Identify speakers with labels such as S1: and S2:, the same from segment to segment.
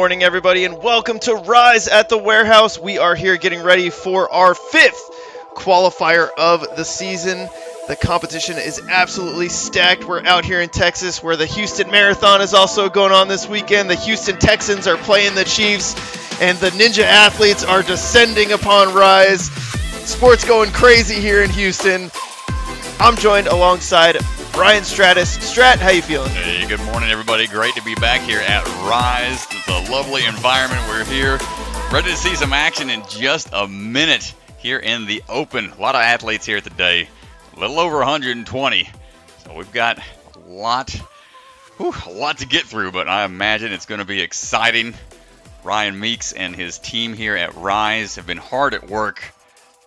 S1: morning, everybody, and welcome to Rise at the Warehouse. We are here getting ready for our 5th qualifier of the season. The competition is absolutely stacked. We're out here in Texas where the Houston Marathon is also going on this weekend. The Houston Texans are playing the Chiefs, and the Ninja athletes are descending upon Rise. Sports going crazy here in Houston. I'm joined alongside Brian Stratus. Strat, how you feeling?
S2: Hey, good morning, everybody. Great to be back here at Rise. It's a lovely environment. We're here, ready to see some action in just a minute here in the open. A lot of athletes here today, a little over 120. So we've got a lot to get through, but I imagine it's going to be exciting. Ryan Meeks and his team here at Rise have been hard at work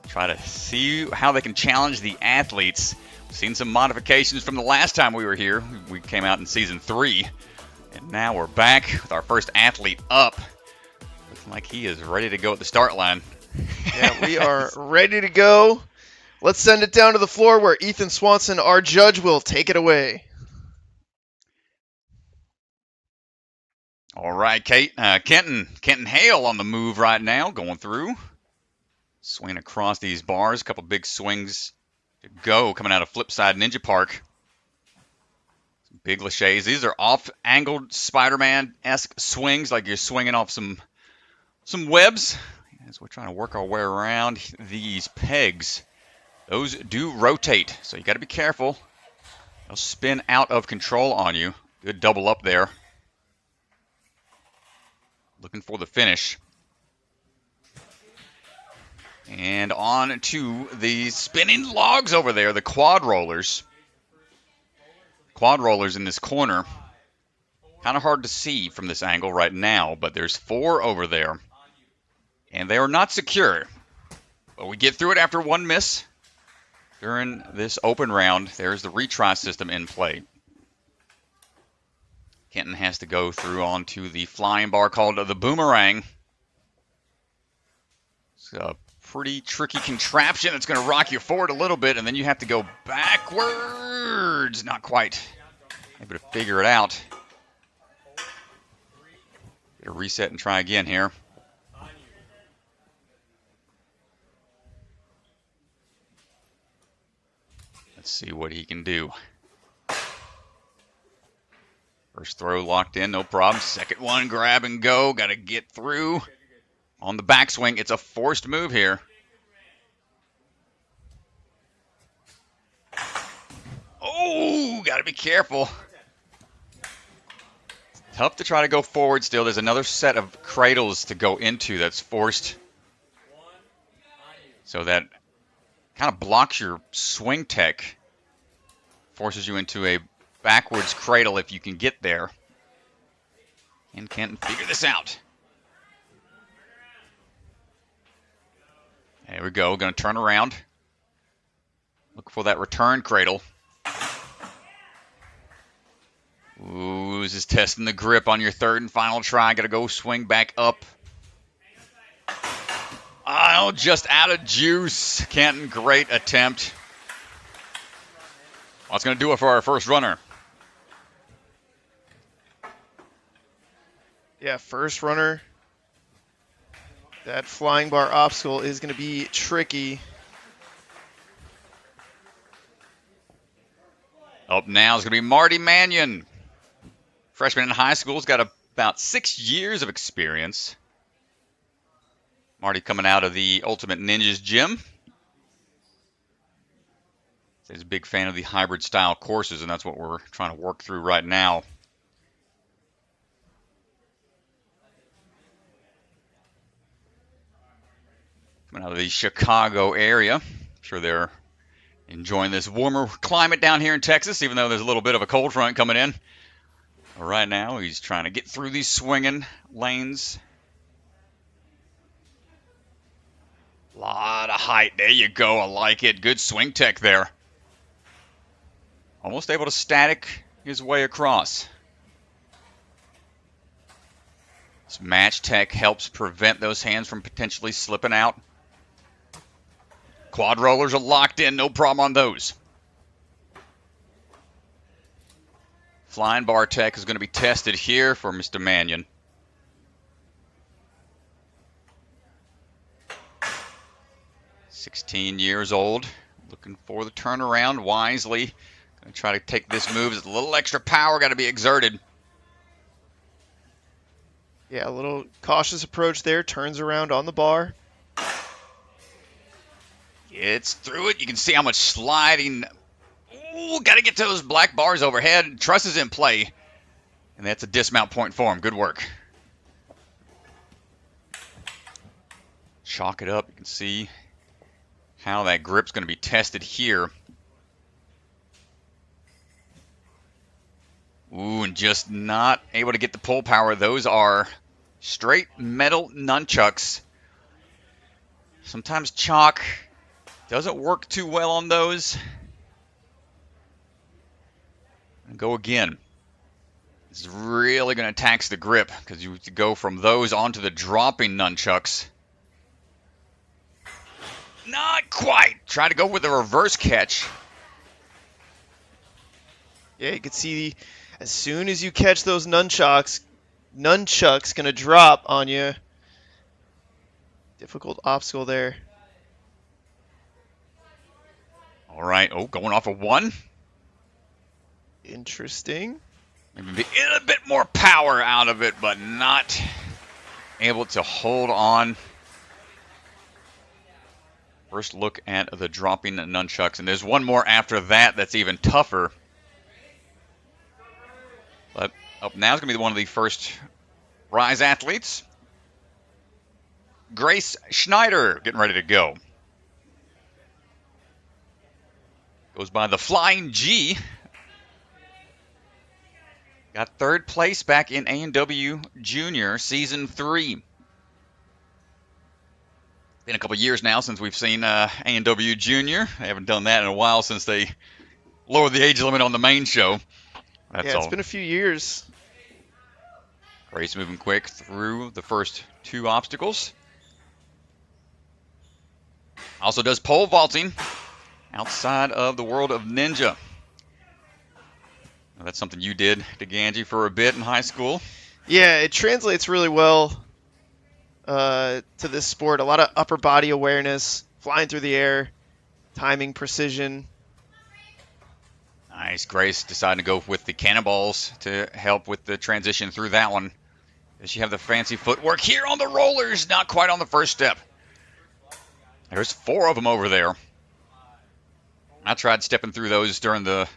S2: to try to see how they can challenge the athletes. Seen some modifications from the last time we were here. We came out in season 3, and now we're back with our first athlete up. Looks like he is ready to go at the start line.
S1: Yeah, we are ready to go. Let's send it down to the floor where Ethan Swanson, our judge, will take it away.
S2: All right, Kenton Hale on the move right now, going through. Swing across these bars, a couple big swings to go coming out of Flipside Ninja Park. Some big laches. These are off-angled Spider-Man-esque swings, like you're swinging off some webs. As we're trying to work our way around these pegs, those do rotate, so you got to be careful. They'll spin out of control on you. Good double up there. Looking for the finish. And on to the spinning logs over there, the quad rollers. Quad rollers in this corner. Kind of hard to see from this angle right now, but there's 4 over there. And they are not secure. But we get through it after one miss. During this open round, there's the retry system in play. Kenton has to go through onto the flying bar called the boomerang. It's a pretty tricky contraption. It's going to rock you forward a little bit, and then you have to go backwards. Not quite able to figure it out. Get a reset and try again here. Let's see what he can do. First throw locked in, no problem. Second one, grab and go. Got to get through. On the backswing, it's a forced move here. Oh, got to be careful. Tough to try to go forward still. There's another set of cradles to go into that's forced. So that kind of blocks your swing tech. Forces you into a backwards cradle if you can get there. And Kenton figure this out. There we go. Going to turn around. Look for that return cradle. Ooh, this is testing the grip on your third and final try. Got to go swing back up. Oh, just out of juice. Kenton, great attempt. That's going to do it for our first runner.
S1: Yeah, first runner. That flying bar obstacle is going to be tricky.
S2: Up now is going to be Marty Mannion. Freshman in high school. He's got about 6 years of experience. Marty coming out of the Ultimate Ninjas gym. He's a big fan of the hybrid style courses, and that's what we're trying to work through right now. Coming out of the Chicago area. I'm sure they're enjoying this warmer climate down here in Texas, even though there's a little bit of a cold front coming in. Right now, he's trying to get through these swinging lanes. A lot of height. There you go. I like it. Good swing tech there. Almost able to static his way across. This match tech helps prevent those hands from potentially slipping out. Quad rollers are locked in. No problem on those. Flying bar tech is going to be tested here for Mr. Mannion. 16 years old, looking for the turnaround wisely. Going to try to take this move. There's a little extra power got to be exerted.
S1: Yeah, a little cautious approach there. Turns around on the bar.
S2: Gets through it. You can see how much sliding. Ooh, got to get to those black bars overhead. Truss is in play. And that's a dismount point for him. Good work. Chalk it up. You can see how that grip's going to be tested here. Ooh, and just not able to get the pull power. Those are straight metal nunchucks. Sometimes chalk doesn't work too well on those. And go again. This is really going to tax the grip because you go from those onto the dropping nunchucks. Not quite. Try to go with a reverse catch.
S1: Yeah, you can see as soon as you catch those nunchucks going to drop on you. Difficult obstacle there.
S2: All right. Oh, going off of one.
S1: Interesting.
S2: Maybe a bit more power out of it, but not able to hold on. First look at the dropping nunchucks, and there's one more after that that's even tougher. But up now is going to be one of the first Rise athletes. Grace Schneider getting ready to go. Goes by the Flying G. Got third place back in A&W Junior Season 3. Been a couple years now since we've seen A&W Junior. They haven't done that in a while since they lowered the age limit on the main show. That's
S1: yeah, it's
S2: all.
S1: been a few years.
S2: Grace moving quick through the first two obstacles. Also does pole vaulting outside of the world of ninja. Now, that's something you did, DeGangi, for a bit in high school.
S1: Yeah, it translates really well to this sport. A lot of upper body awareness, flying through the air, timing, precision.
S2: Nice. Grace decided to go with the cannonballs to help with the transition through that one. Does she have the fancy footwork here on the rollers? Not quite on the first step. There's 4 of them over there. I tried stepping through those during the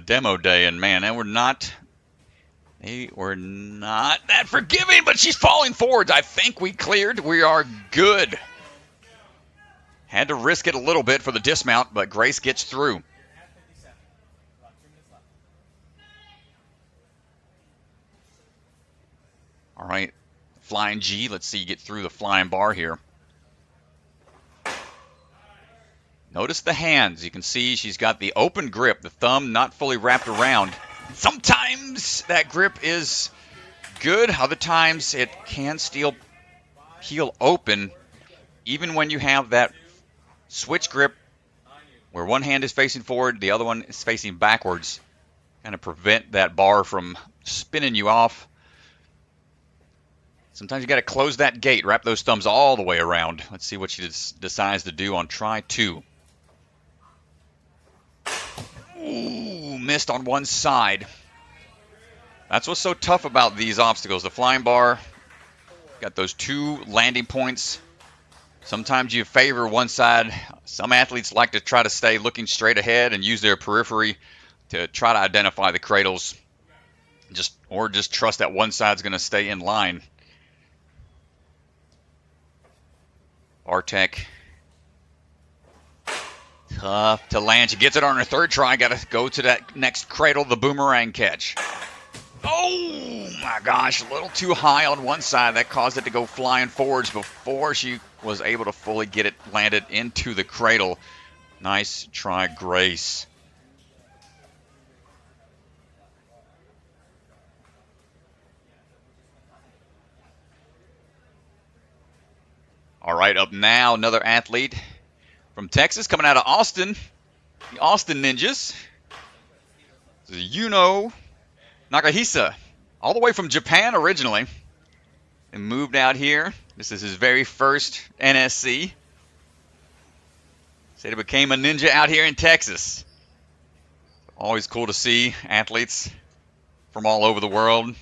S2: demo day, and man, they were not that forgiving, but she's falling forwards. I think we cleared. We are good. Had to risk it a little bit for the dismount, but Grace gets through. All right, Flying G. Let's see you get through the flying bar here. Notice the hands. You can see she's got the open grip, the thumb not fully wrapped around. Sometimes that grip is good. Other times it can still peel open, even when you have that switch grip where one hand is facing forward, the other one is facing backwards. Kind of prevent that bar from spinning you off. Sometimes you got to close that gate, wrap those thumbs all the way around. Let's see what she decides to do on try 2. Ooh, missed on one side. That's what's so tough about these obstacles. The flying bar, got those 2 landing points. Sometimes you favor one side. Some athletes like to try to stay looking straight ahead and use their periphery to try to identify the cradles. Or just trust that one side's going to stay in line. Bartek. Tough to land. She gets it on her third try. Got to go to that next cradle, the boomerang catch. Oh my gosh, a little too high on one side. That caused it to go flying forwards before she was able to fully get it landed into the cradle. Nice try, Grace. All right, up now, another athlete from Texas coming out of Austin. The Austin Ninjas. This is Yunoshin Nagahisa, all the way from Japan originally. And moved out here. This is his very first NSC. Said it became a ninja out here in Texas. Always cool to see athletes from all over the world,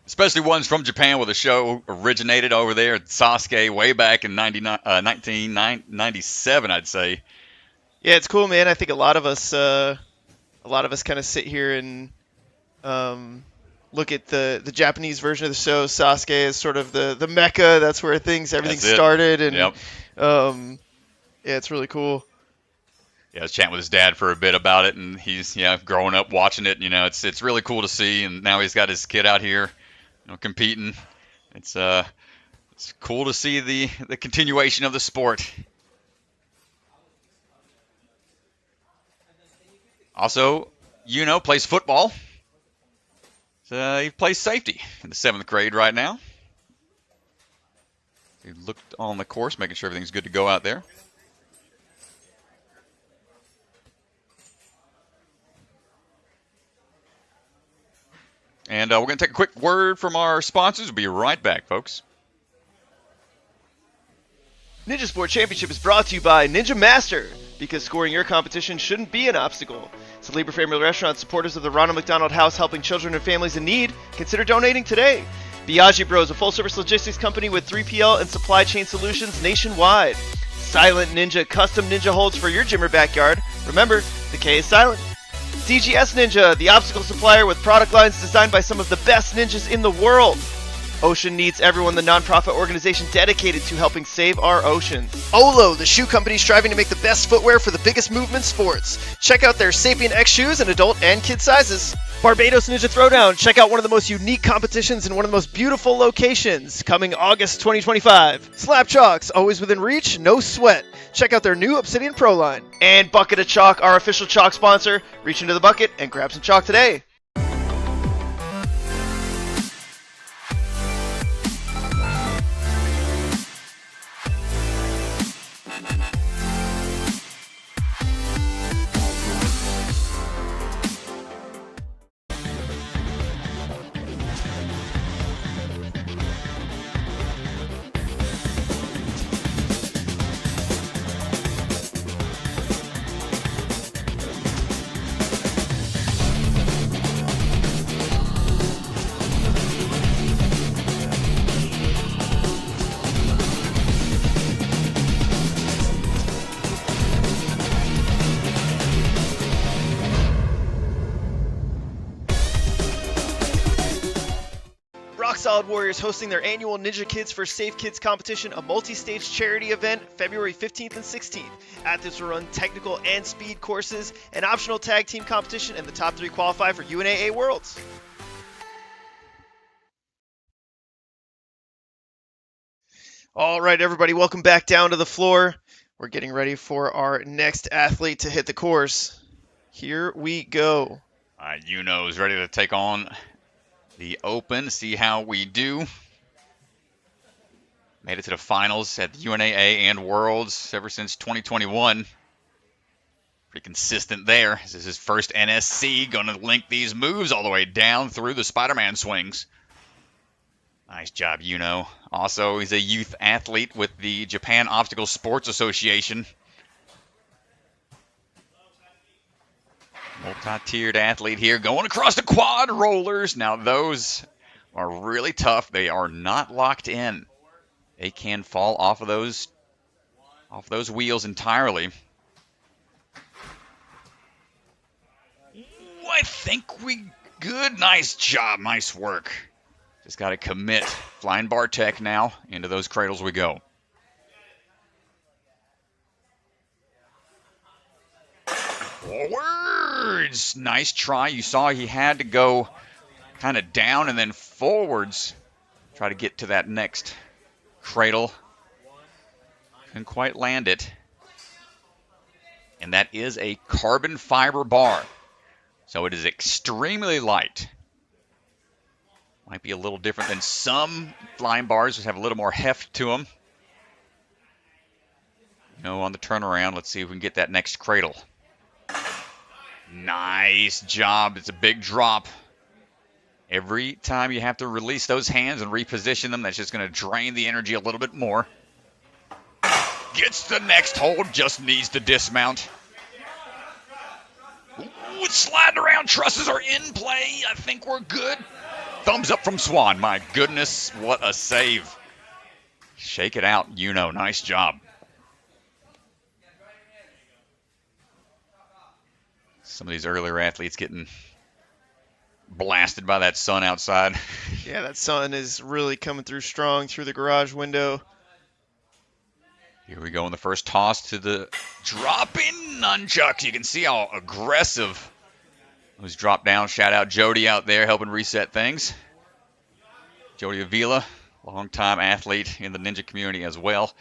S2: especially ones from Japan, where the show originated over there at Sasuke way back in 1997, I'd say.
S1: Yeah, it's cool, man. I think a lot of us kind of sit here and look at the Japanese version of the show. Sasuke is sort of the mecca. That's where everything started, and
S2: yep.
S1: Yeah, it's really cool.
S2: Yeah, I was chatting with his dad for a bit about it, and he's growing up watching it. It's really cool to see, and now he's got his kid out here, competing. It's cool to see the continuation of the sport. Also, plays football. So he plays safety in the 7th grade right now. He looked on the course, making sure everything's good to go out there. And we're going to take a quick word from our sponsors. We'll be right back, folks.
S1: Ninja Sport Championship is brought to you by Ninja Master, because scoring your competition shouldn't be an obstacle. So Libre Family Restaurant, supporters of the Ronald McDonald House, helping children and families in need, consider donating today. Biagi Bros, a full-service logistics company with 3PL and supply chain solutions nationwide. Silent Ninja, custom ninja holds for your gym or backyard. Remember, the K is silent. DGS Ninja, the obstacle supplier with product lines designed by some of the best ninjas in the world. Ocean Needs Everyone, the nonprofit organization dedicated to helping save our oceans. Olo, the shoe company striving to make the best footwear for the biggest movement sports. Check out their Sapien X shoes in adult and kid sizes. Barbados Ninja Throwdown, check out one of the most unique competitions in one of the most beautiful locations, coming August 2025. Slap Chalks, always within reach, no sweat. Check out their new Obsidian Pro line. And Bucket of Chalk, our official chalk sponsor. Reach into the bucket and grab some chalk today. Solid Warriors hosting their annual Ninja Kids for Safe Kids competition, a multi-stage charity event February 15th and 16th. Athletes will run technical and speed courses, an optional tag team competition, and the top 3 qualify for UNAA Worlds. All right, everybody, welcome back down to the floor. We're getting ready for our next athlete to hit the course. Here we go.
S2: All right, is ready to take on the Open, see how we do. Made it to the finals at the UNAA and Worlds ever since 2021. Pretty consistent there. This is his first NSC. Going to link these moves all the way down through the Spider-Man swings. Nice job, Also, he's a youth athlete with the Japan Obstacle Sports Association. Multi-tiered athlete here, going across the quad rollers. Now those are really tough. They are not locked in. They can fall off of those wheels entirely. Ooh, I think we good. Nice job. Nice work. Just got to commit. Flying bar tech now. Into those cradles we go. Forwards. Nice try. You saw he had to go kind of down and then forwards. Try to get to that next cradle. Couldn't quite land it. And that is a carbon fiber bar. So it is extremely light. Might be a little different than some flying bars, which have a little more heft to them. On the turnaround, let's see if we can get that next cradle. Nice job. It's a big drop. Every time you have to release those hands and reposition them, that's just going to drain the energy a little bit more. Gets the next hold, just needs to dismount. Ooh, it's sliding around, trusses are in play. I think we're good. Thumbs up from Swan. My goodness, what a save. Shake it out, Yuno. Nice job. Some of these earlier athletes getting blasted by that sun outside.
S1: Yeah, that sun is really coming through strong through the garage window.
S2: Here we go in the first toss to the dropping nunchucks. You can see how aggressive those drop down. Shout out Jody out there helping reset things. Jody Avila, longtime athlete in the ninja community as well.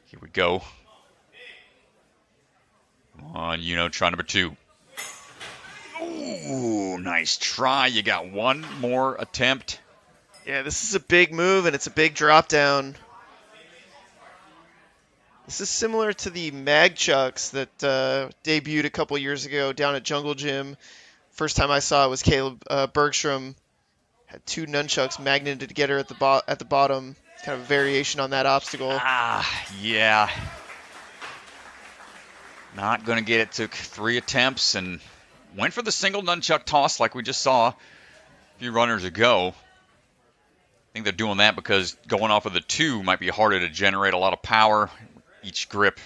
S2: Here we go. Come on, try number 2. Ooh, nice try. You got one more attempt.
S1: Yeah, this is a big move, and it's a big drop down. This is similar to the mag chucks that debuted a couple years ago down at Jungle Gym. First time I saw it was Caleb Bergstrom. Had 2 nunchucks magneted together at the bottom. It's kind of a variation on that obstacle.
S2: Yeah. Not going to get it. Took 3 attempts and went for the single nunchuck toss like we just saw a few runners ago. I think they're doing that because going off of the 2 might be harder to generate a lot of power. Each grip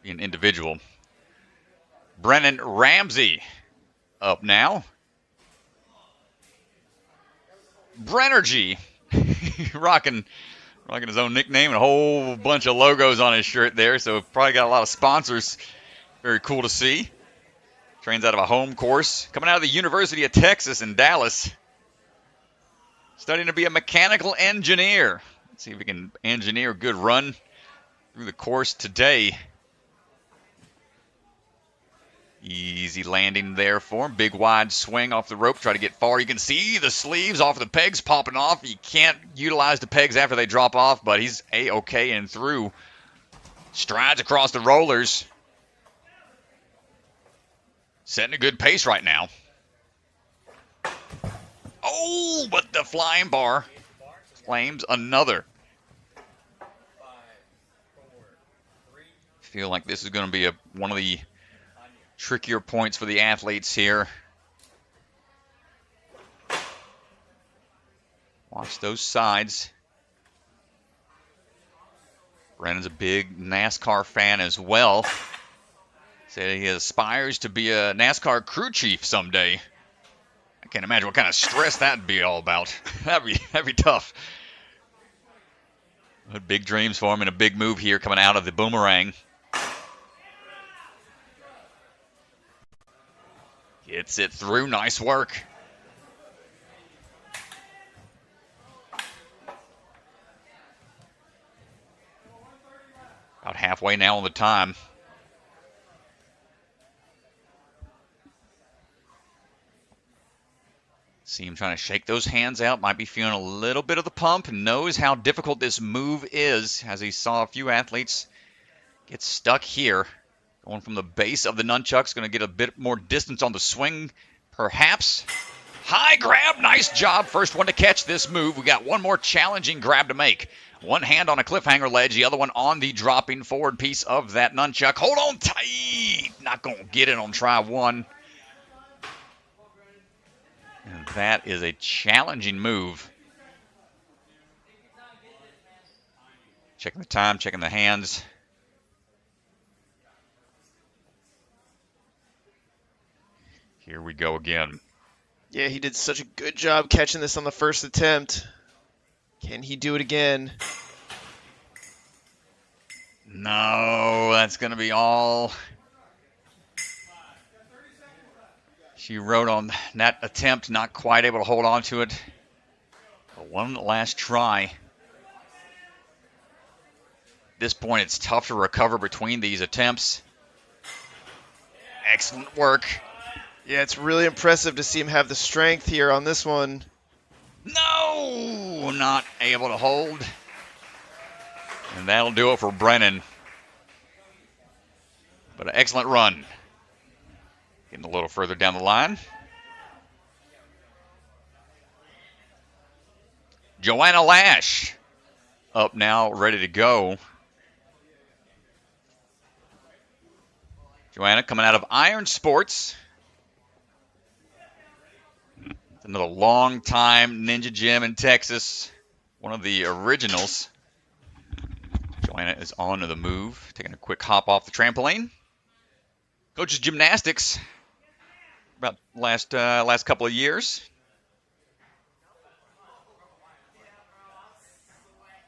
S2: being individual. Brennan Ramsey up now. Brennergy. rocking his own nickname and a whole bunch of logos on his shirt there. So probably got a lot of sponsors. Very cool to see. Trains out of a home course. Coming out of the University of Texas in Dallas. Studying to be a mechanical engineer. Let's see if we can engineer a good run through the course today. Easy landing there for him. Big wide swing off the rope. Try to get far. You can see the sleeves off the pegs popping off. You can't utilize the pegs after they drop off, but he's A-okay and through. Strides across the rollers. Setting a good pace right now. Oh, but the flying bar claims another. Feel like this is going to be one of the trickier points for the athletes here. Watch those sides. Brennan's a big NASCAR fan as well. Said he aspires to be a NASCAR crew chief someday. I can't imagine what kind of stress that'd be all about. that'd be tough. But big dreams for him and a big move here coming out of the boomerang. Gets it through. Nice work. About halfway now on the time. See him trying to shake those hands out. Might be feeling a little bit of the pump. Knows how difficult this move is, as he saw a few athletes get stuck here. Going from the base of the nunchucks. Going to get a bit more distance on the swing, perhaps. High grab. Nice job. First one to catch this move. We got one more challenging grab to make. One hand on a cliffhanger ledge. The other one on the dropping forward piece of that nunchuck. Hold on tight. Not going to get it on try 1. And that is a challenging move. Checking the time, checking the hands. Here we go again.
S1: Yeah, he did such a good job catching this on the first attempt. Can he do it again?
S2: No, that's going to be all she wrote on that attempt. Not quite able to hold on to it. But one last try. At this point, it's tough to recover between these attempts. Excellent work.
S1: Yeah, it's really impressive to see him have the strength here on this one.
S2: No, not able to hold. And that'll do it for Brennan. But an excellent run. Getting a little further down the line. Joanna Lash up now, ready to go. Joanna coming out of Iron Sports. It's another long-time Ninja Gym in Texas. One of the originals. Joanna is on to the move, taking a quick hop off the trampoline. Coaches gymnastics about last couple of years.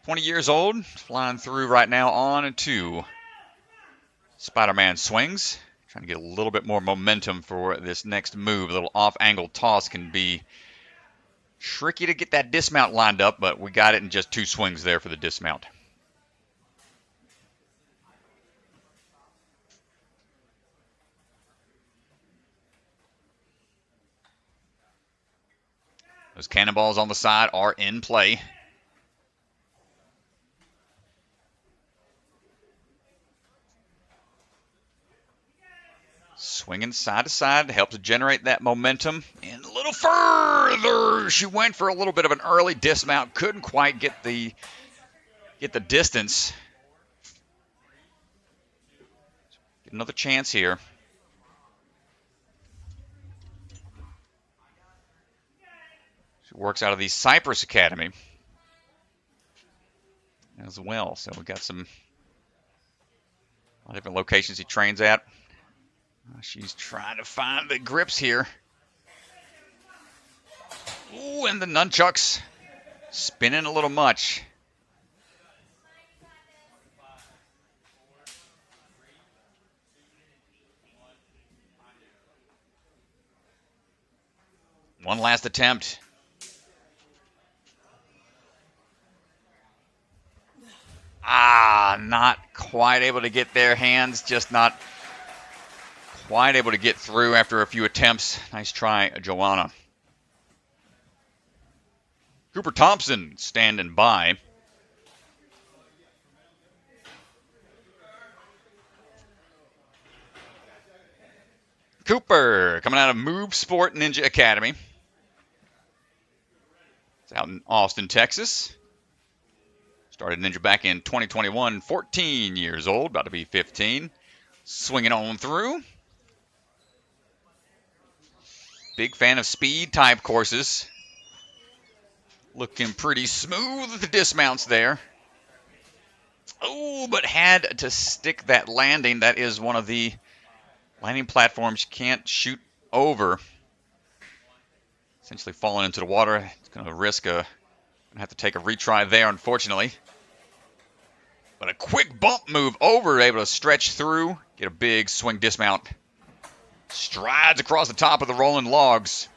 S2: 20 years old, flying through right now on to Spider-Man swings. Trying to get a little bit more momentum for this next move. A little off-angle toss can be tricky to get that dismount lined up, but we got it in just 2 swings there for the dismount. Those cannonballs on the side are in play. Swinging side to side helps generate that momentum. And a little further. She went for a little bit of an early dismount. Couldn't quite get the distance. Get another chance here. She works out of the Cypress Academy as well. So we've got some different locations he trains at. She's trying to find the grips here. Ooh, and the nunchucks spinning a little much. One last attempt. Not quite able to get their hands, just not quite able to get through after a few attempts. Nice try, Joanna. Cooper Thompson standing by. Cooper coming out of Move Sport Ninja Academy. It's out in Austin, Texas. Started Ninja back in 2021, 14 years old, about to be 15. Swinging on through. Big fan of speed type courses. Looking pretty smooth with the dismounts there. Oh, but had to stick that landing. That is one of the landing platforms you can't shoot over. Essentially falling into the water. It's going to risk gonna have to take a retry there, unfortunately. But a quick bump move over, able to stretch through, get a big swing dismount. Strides across the top of the rolling logs.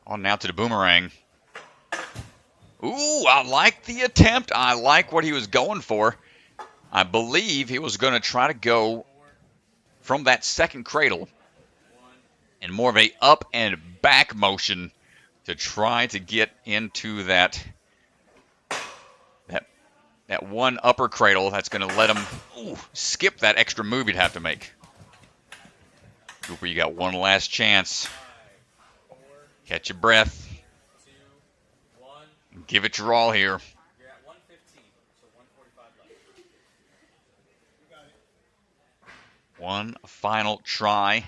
S2: On now to the boomerang. Ooh, I like the attempt. I like what he was going for. I believe he was going to try to go from that second cradle in more of a up and back motion to try to get into that one upper cradle that's going to let him skip that extra move he'd have to make. Cooper, you got one last chance. Catch your breath. Give it your all here. One final try.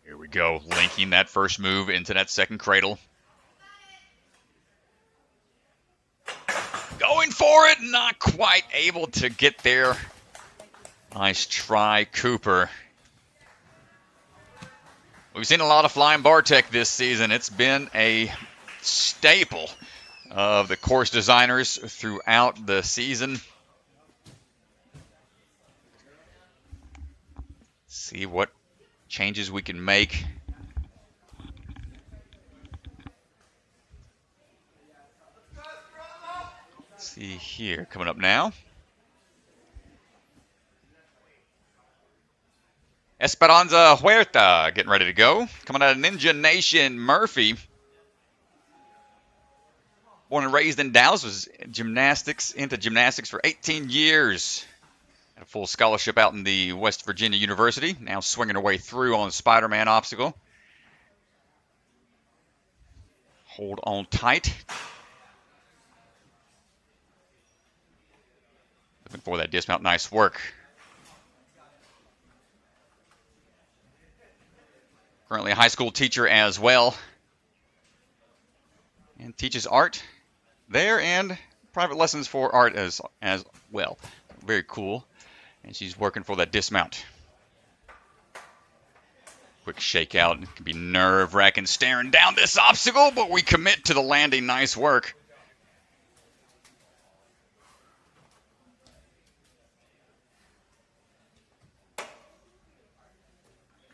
S2: Here we go, linking that first move into that second cradle. Going for it, not quite able to get there. Nice try, Cooper. We've seen a lot of flying bar tech this season. It's been a staple of the course designers throughout the season. See what changes we can make. Let's see here, coming up now. Esperanza Huerta getting ready to go. Coming out of Ninja Nation, Murphy. Born and raised in Dallas, was into gymnastics for 18 years. Had a full scholarship out in the West Virginia University. Now swinging her way through on the Spider-Man obstacle. Hold on tight. Looking for that dismount. Nice work. Currently a high school teacher as well. And teaches art there and private lessons for art as well. Very cool. And she's working for that dismount. Quick shakeout. It can be nerve-wracking staring down this obstacle, but we commit to the landing. Nice work.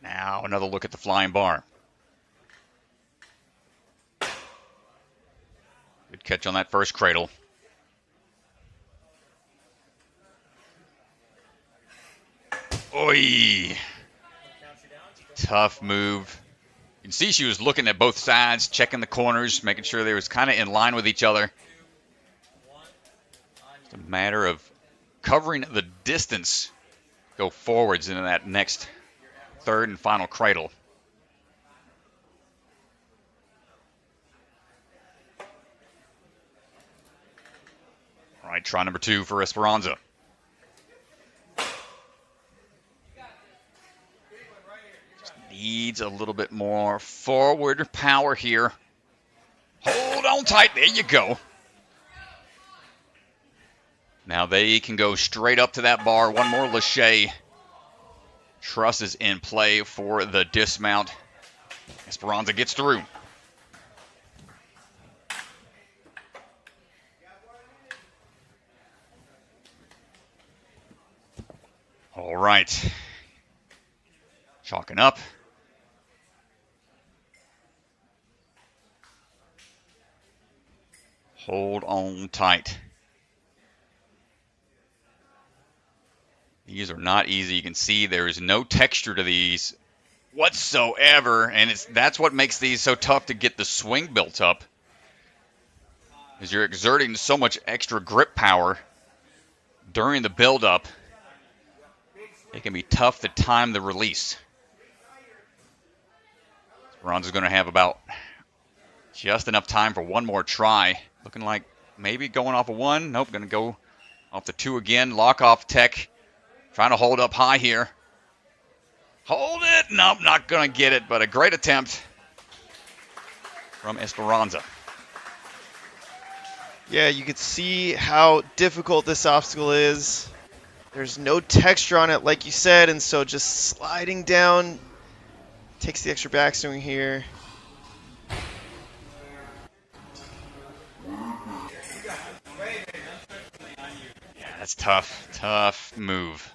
S2: Now another look at the flying bar. Good catch on that first cradle. Oi! Tough move. You can see she was looking at both sides, checking the corners, making sure they was kind of in line with each other. It's a matter of covering the distance. Go forwards into that next third and final cradle. All right, try number 2 for Esperanza. Just needs a little bit more forward power here. Hold on tight. There you go. Now they can go straight up to that bar. One more lache. Truss is in play for the dismount. Esperanza gets through. All right. Chalking up. Hold on tight. These are not easy. You can see there is no texture to these whatsoever, and that's what makes these so tough to get the swing built up. Is you're exerting so much extra grip power during the build-up. It can be tough to time the release. Esperanza's going to have about just enough time for one more try. Looking like maybe going off of 1. Nope, going to go off the 2 again. Lock off tech. Trying to hold up high here. Hold it. Nope, not going to get it, but a great attempt from Esperanza.
S1: Yeah, you can see how difficult this obstacle is. There's no texture on it, like you said, and so just sliding down takes the extra backswing here.
S2: Yeah, that's tough. Tough move.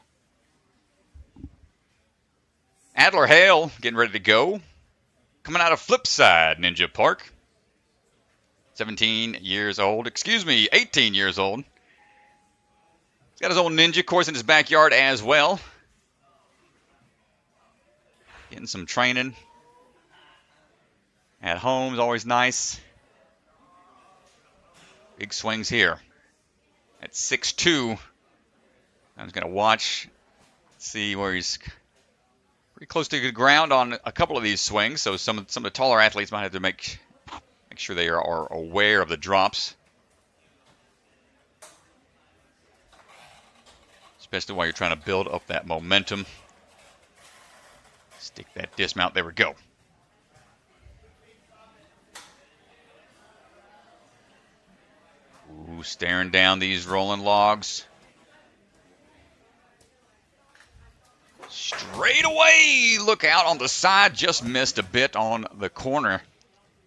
S2: Adler Hale getting ready to go. Coming out of Flipside Ninja Park. 18 years old. He's got his own ninja course in his backyard as well. Getting some training at home is always nice. Big swings here. At 6'2". I'm just going to watch, see where he's pretty close to the ground on a couple of these swings. So some of the taller athletes might have to make sure they are aware of the drops. Especially while you're trying to build up that momentum. Stick that dismount. There we go. Ooh, staring down these rolling logs. Straight away. Look out on the side. Just missed a bit on the corner.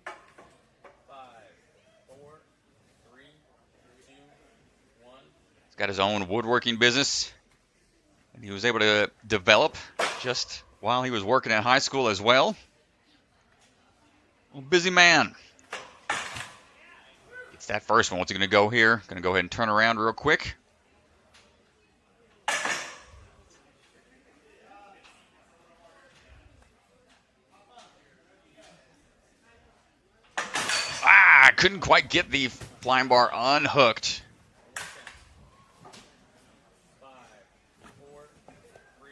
S3: 5, 4, 3, 2, 1.
S2: He's got his own woodworking business. And he was able to develop just while he was working at high school as well. Well, busy man. It's that first one. What's he going to go here? Going to go ahead and turn around real quick. Couldn't quite get the flying bar unhooked.
S3: 5, 4, 3.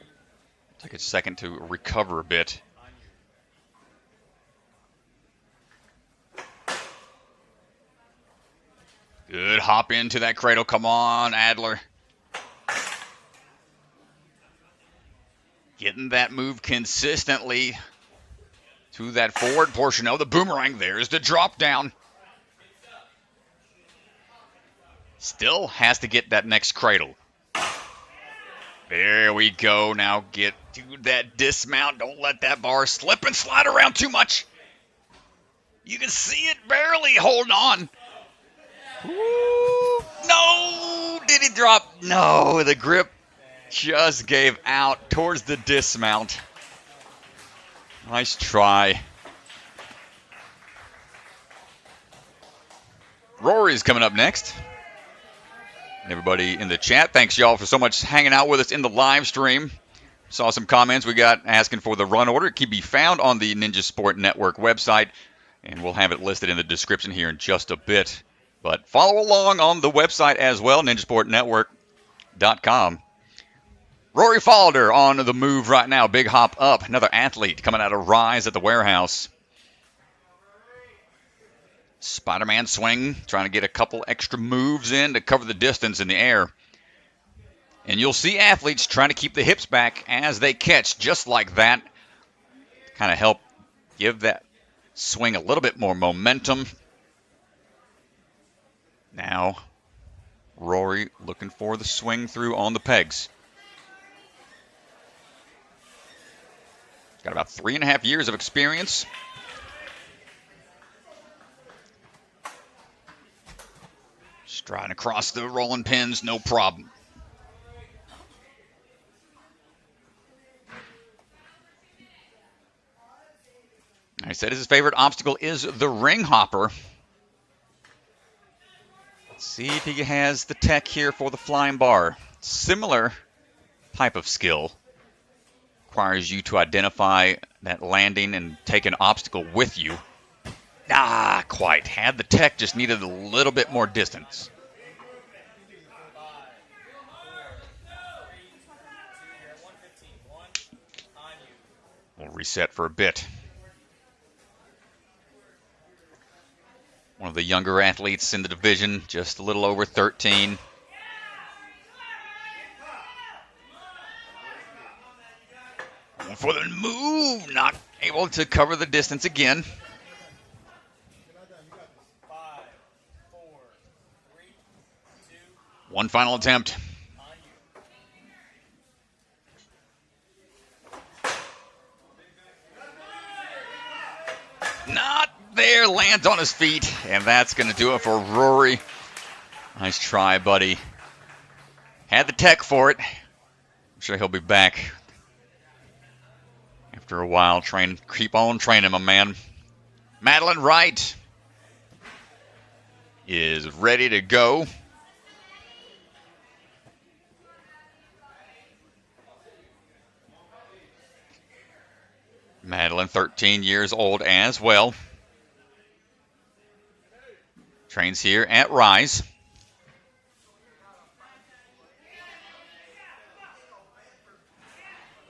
S2: Take a second to recover a bit. Good hop into that cradle. Come on, Adler. Getting that move consistently to that forward portion of the boomerang. There's the drop down. Still has to get that next cradle. There we go. Now get to that dismount. Don't let that bar slip and slide around too much. You can see it barely holding on. Ooh, no! Did he drop? No, the grip just gave out towards the dismount. Nice try. Rory's coming up next. Everybody in the chat, thanks y'all for so much hanging out with us in the live stream. Saw some comments we got asking for the run order. It can be found on the Ninja Sport Network website, and we'll have it listed in the description here in just a bit. But follow along on the website as well, ninjasportnetwork.com. Rory Folloder on the move right now. Big hop up. Another athlete coming out of Rise at the warehouse. Spider-Man swing, trying to get a couple extra moves in to cover the distance in the air. And you'll see athletes trying to keep the hips back as they catch, just like that. Kind of help give that swing a little bit more momentum. Now, Rory looking for the swing through on the pegs. He's got about 3.5 years of experience. Striding across the rolling pins, no problem. I said his favorite obstacle is the ring hopper. Let's see if he has the tech here for the flying bar. Similar type of skill. Requires you to identify that landing and take an obstacle with you. Ah, quite. Had the tech, just needed a little bit more distance. We'll reset for a bit. One of the younger athletes in the division, just a little over 13. Going for the move, not able to cover the distance again.
S3: 5, 4, 3, 2,
S2: One final attempt. Not there, lands on his feet, and that's going to do it for Rory. Nice try, buddy. Had the tech for it. I'm sure he'll be back after a while. Keep on training, my man. Madelyn Wright is ready to go. Madelyn, 13 years old as well. Trains here at Rise.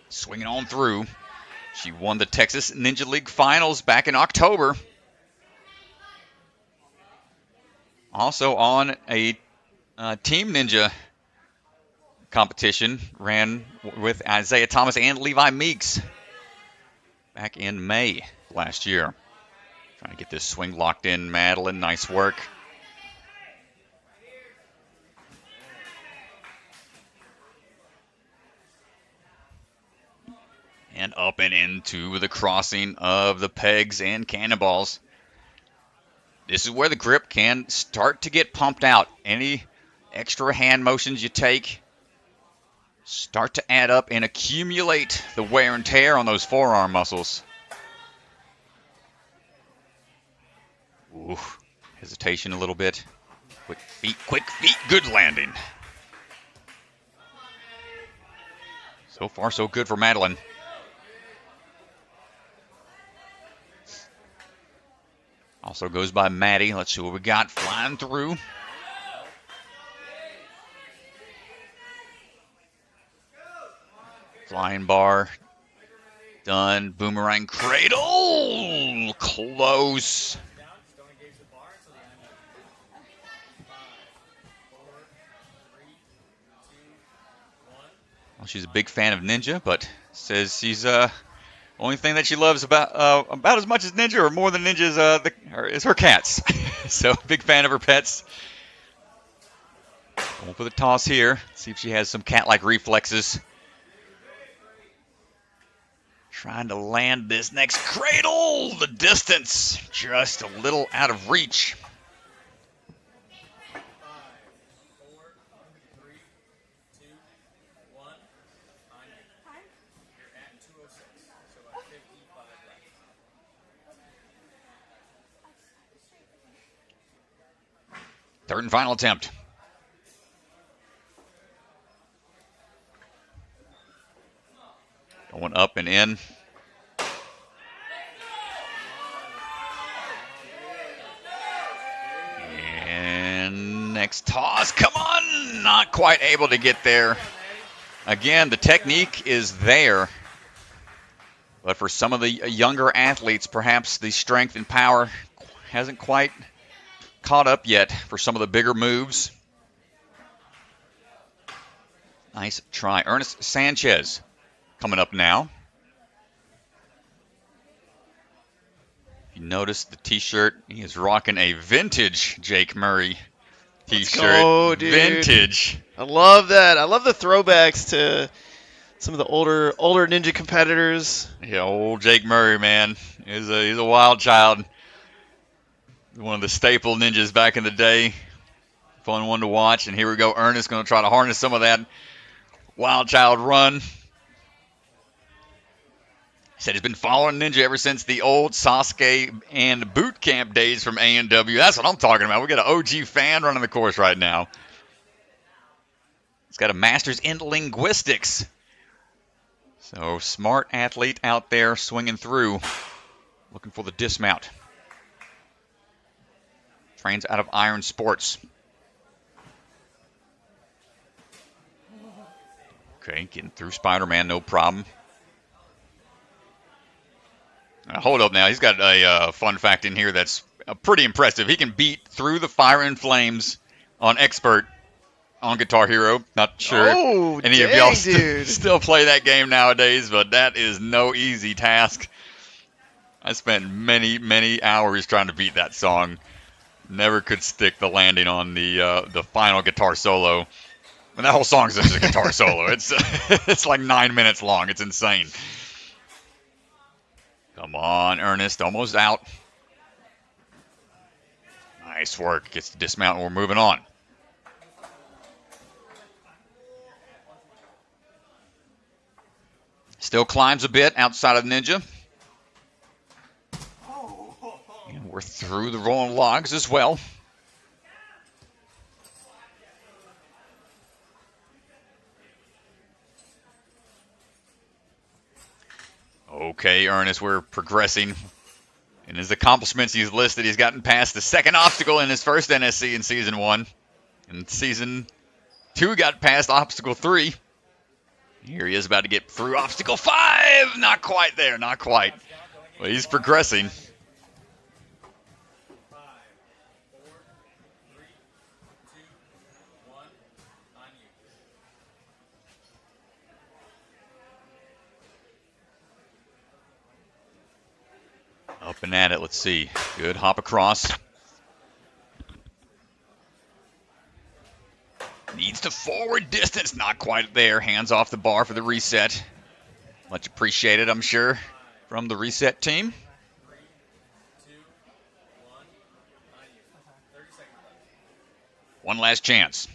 S2: Swinging on through. She won the Texas Ninja League Finals back in October. Also on a Team Ninja competition. Ran with Isaiah Thomas and Levi Meeks back in May last year. Trying to get this swing locked in, Madelyn. Nice work. And up and into the crossing of the pegs and cannonballs. This is where the grip can start to get pumped out. Any extra hand motions you take start to add up and accumulate the wear and tear on those forearm muscles. Ooh, hesitation a little bit. Quick feet, good landing. So far, so good for Madelyn. Also goes by Maddie. Let's see what we got flying through. Flying bar. Done. Boomerang cradle. Close. Well, she's a big fan of Ninja, but Says she's only thing that she loves about as much as Ninja, or more than Ninja, is her cats. So big fan of her pets. Going for the toss here. See if she has some cat-like reflexes. Trying to land this next cradle. The distance just a little out of reach.
S3: 5, 4, 3, 2, 1. On you. You're at 206. So at 55 left.
S2: Third and final attempt. Going up and in. And next toss. Come on! Not quite able to get there. Again, the technique is there. But for some of the younger athletes, perhaps the strength and power hasn't quite caught up yet for some of the bigger moves. Nice try. Ernest Sanchez coming up now. If you notice the t-shirt, he is rocking a vintage Jake Murray t-shirt.
S1: Let's go, dude.
S2: Vintage.
S1: I love that. I love the throwbacks to some of the older Ninja competitors.
S2: Yeah, old Jake Murray, man. He's a wild child. One of the staple ninjas back in the day. Fun one to watch. And here we go. Ernest going to try to harness some of that wild child run. He said he's been following Ninja ever since the old Sasuke and boot camp days from A&W. That's what I'm talking about. We got an OG fan running the course right now. He's got a master's in linguistics. So smart athlete out there swinging through, looking for the dismount. Trains out of Iron Sports. Okay, getting through Spider-Man, no problem. Hold up now. He's got a fun fact in here that's pretty impressive. He can beat Through the Fire and Flames on Expert on Guitar Hero. Not sure if any of y'all still play that game nowadays, but that is no easy task. I spent many, many hours trying to beat that song. Never could stick the landing on the final guitar solo. And that whole song is just a guitar solo. It's like 9 minutes long. It's insane. Come on, Ernest. Almost out. Nice work. Gets the dismount and we're moving on. Still climbs a bit outside of Ninja. And we're through the rolling logs as well. Okay, Ernest, we're progressing. In his accomplishments, he's listed, he's gotten past the second obstacle in his first NSC in Season 1. In Season 2, got past Obstacle 3. Here he is about to get through Obstacle 5. Not quite there, not quite. But he's progressing.
S3: 5, 4, 3, 2, 1. On you.
S2: Up and at it, let's see. Good hop across. Needs the forward distance, not quite there. Hands off the bar for the reset. Much appreciated, I'm sure, from the reset team.
S3: 3, 2, 1. On you. 30 seconds left.
S2: One last chance.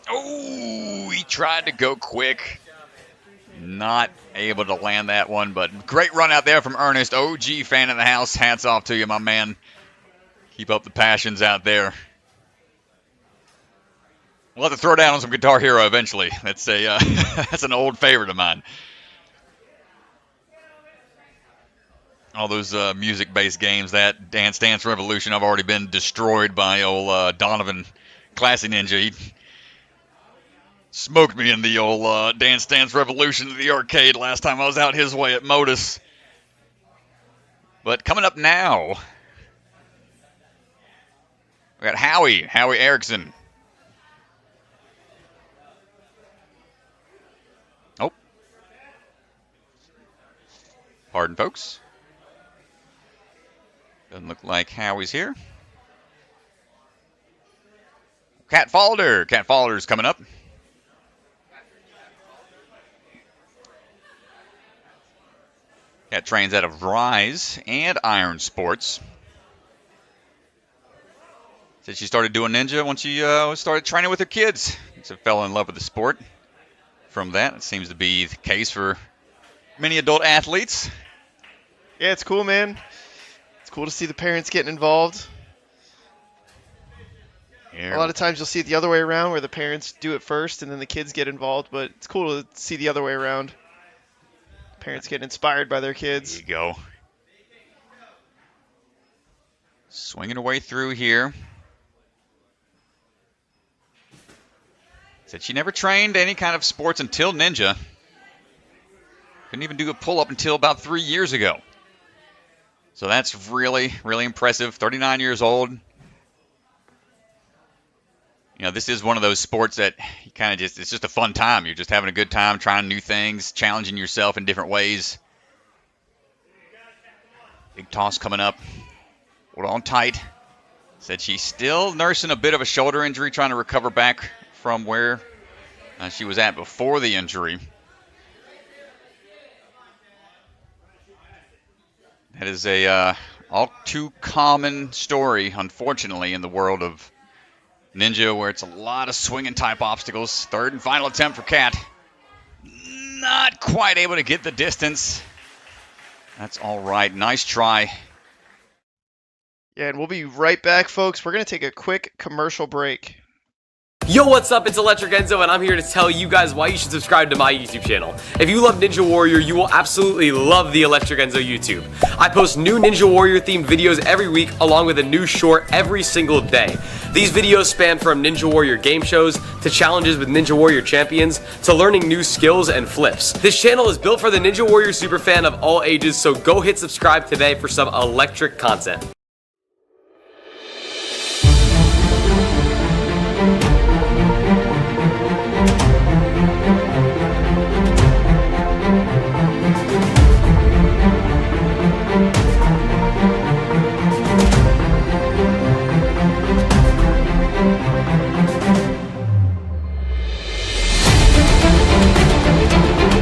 S2: Oh, he tried to go quick. Not able to land that one, but great run out there from Ernest. OG fan in the house. Hats off to you, my man. Keep up the passions out there. We'll have to throw down on some Guitar Hero eventually. That's that's an old favorite of mine. All those music-based games, that Dance Dance Revolution, I've already been destroyed by old Donovan Classy Ninja. He smoked me in the old Dance Dance Revolution at the arcade last time I was out his way at Modus. But coming up now, we got Howie Erekson. Pardon, folks. Doesn't look like Howie's here. Cat Folloder. Cat Folloder's coming up. Cat trains out of Rise and Iron Sports. Said she started doing ninja when she started training with her kids. So fell in love with the sport. From that, it seems to be the case for many adult athletes.
S1: Yeah, it's cool, man. It's cool to see the parents getting involved.
S2: Yeah.
S1: A lot of times you'll see it the other way around, where the parents do it first and then the kids get involved, but it's cool to see the other way around. Parents get inspired by their kids.
S2: There you go. Swinging her way through here. Said she never trained any kind of sports until ninja. Couldn't even do a pull-up until about 3 years ago. So that's really, really impressive. 39 years old. You know, this is one of those sports that you kind of it's just a fun time. You're just having a good time, trying new things, challenging yourself in different ways. Big toss coming up. Hold on tight. Said she's still nursing a bit of a shoulder injury, trying to recover back from where she was at before the injury. That is a all too common story, unfortunately, in the world of ninja, where it's a lot of swinging type obstacles. Third and final attempt for Cat. Not quite able to get the distance. That's all right. Nice try.
S1: Yeah, and we'll be right back, folks. We're going to take a quick commercial break.
S4: Yo, what's up? It's Electric Enzo, and I'm here to tell you guys why you should subscribe to my YouTube channel. If you love Ninja Warrior, you will absolutely love the Electric Enzo YouTube. I post new Ninja Warrior themed videos every week, along with a new short every single day. These videos span from Ninja Warrior game shows, to challenges with Ninja Warrior champions, to learning new skills and flips. This channel is built for the Ninja Warrior superfan of all ages, so go hit subscribe today for some electric content.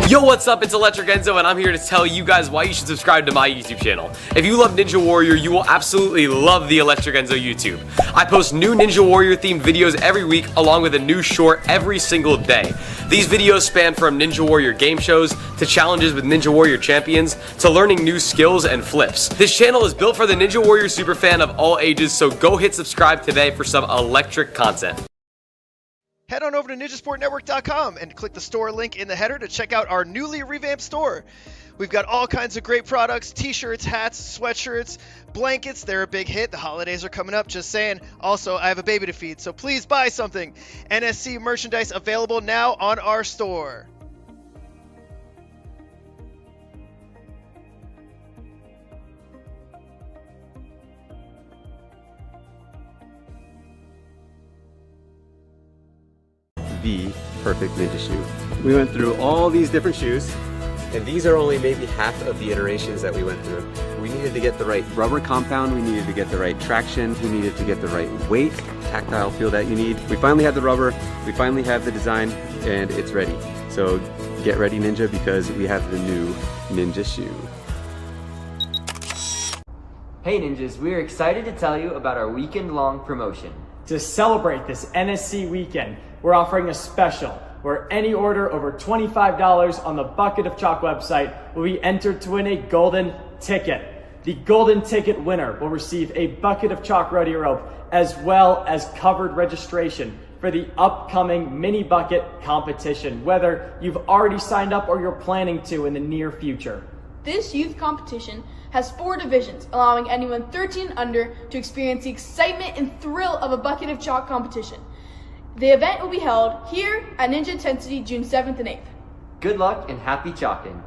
S4: Yo, what's up? It's Electric Enzo, and I'm here to tell you guys why you should subscribe to my YouTube channel. If you love Ninja Warrior, you will absolutely love the Electric Enzo YouTube. I post new Ninja Warrior themed videos every week, along with a new short every single day. These videos span from Ninja Warrior game shows, to challenges with Ninja Warrior champions, to learning new skills and flips. This channel is built for the Ninja Warrior superfan of all ages, so go hit subscribe today for some electric content.
S1: Head on over to ninjasportnetwork.com and click the store link in the header to check out our newly revamped store. We've got all kinds of great products, t-shirts, hats, sweatshirts, blankets. They're a big hit. The holidays are coming up, just saying. Also, I have a baby to feed, so please buy something. NSC merchandise available now on our store.
S5: The perfect ninja shoe. We went through all these different shoes, and these are only maybe half of the iterations that we went through. We needed to get the right rubber compound, we needed to get the right traction, we needed to get the right weight, tactile feel that you need. We finally have the rubber, we finally have the design, and it's ready. So get ready, Ninja, because we have the new Ninja shoe.
S6: Hey Ninjas, we are excited to tell you about our weekend-long promotion.
S7: To celebrate this NSC weekend, we're offering a special where any order over $25 on the Bucket of Chalk website will be entered to win a golden ticket. The golden ticket winner will receive a Bucket of Chalk rodeo rope as well as covered registration for the upcoming mini bucket competition, whether you've already signed up or you're planning to in the near future.
S8: This youth competition has 4 divisions, allowing anyone 13 and under to experience the excitement and thrill of a Bucket of Chalk competition. The event will be held here at Ninja Intensity June 7th and 8th.
S6: Good luck and happy chalking.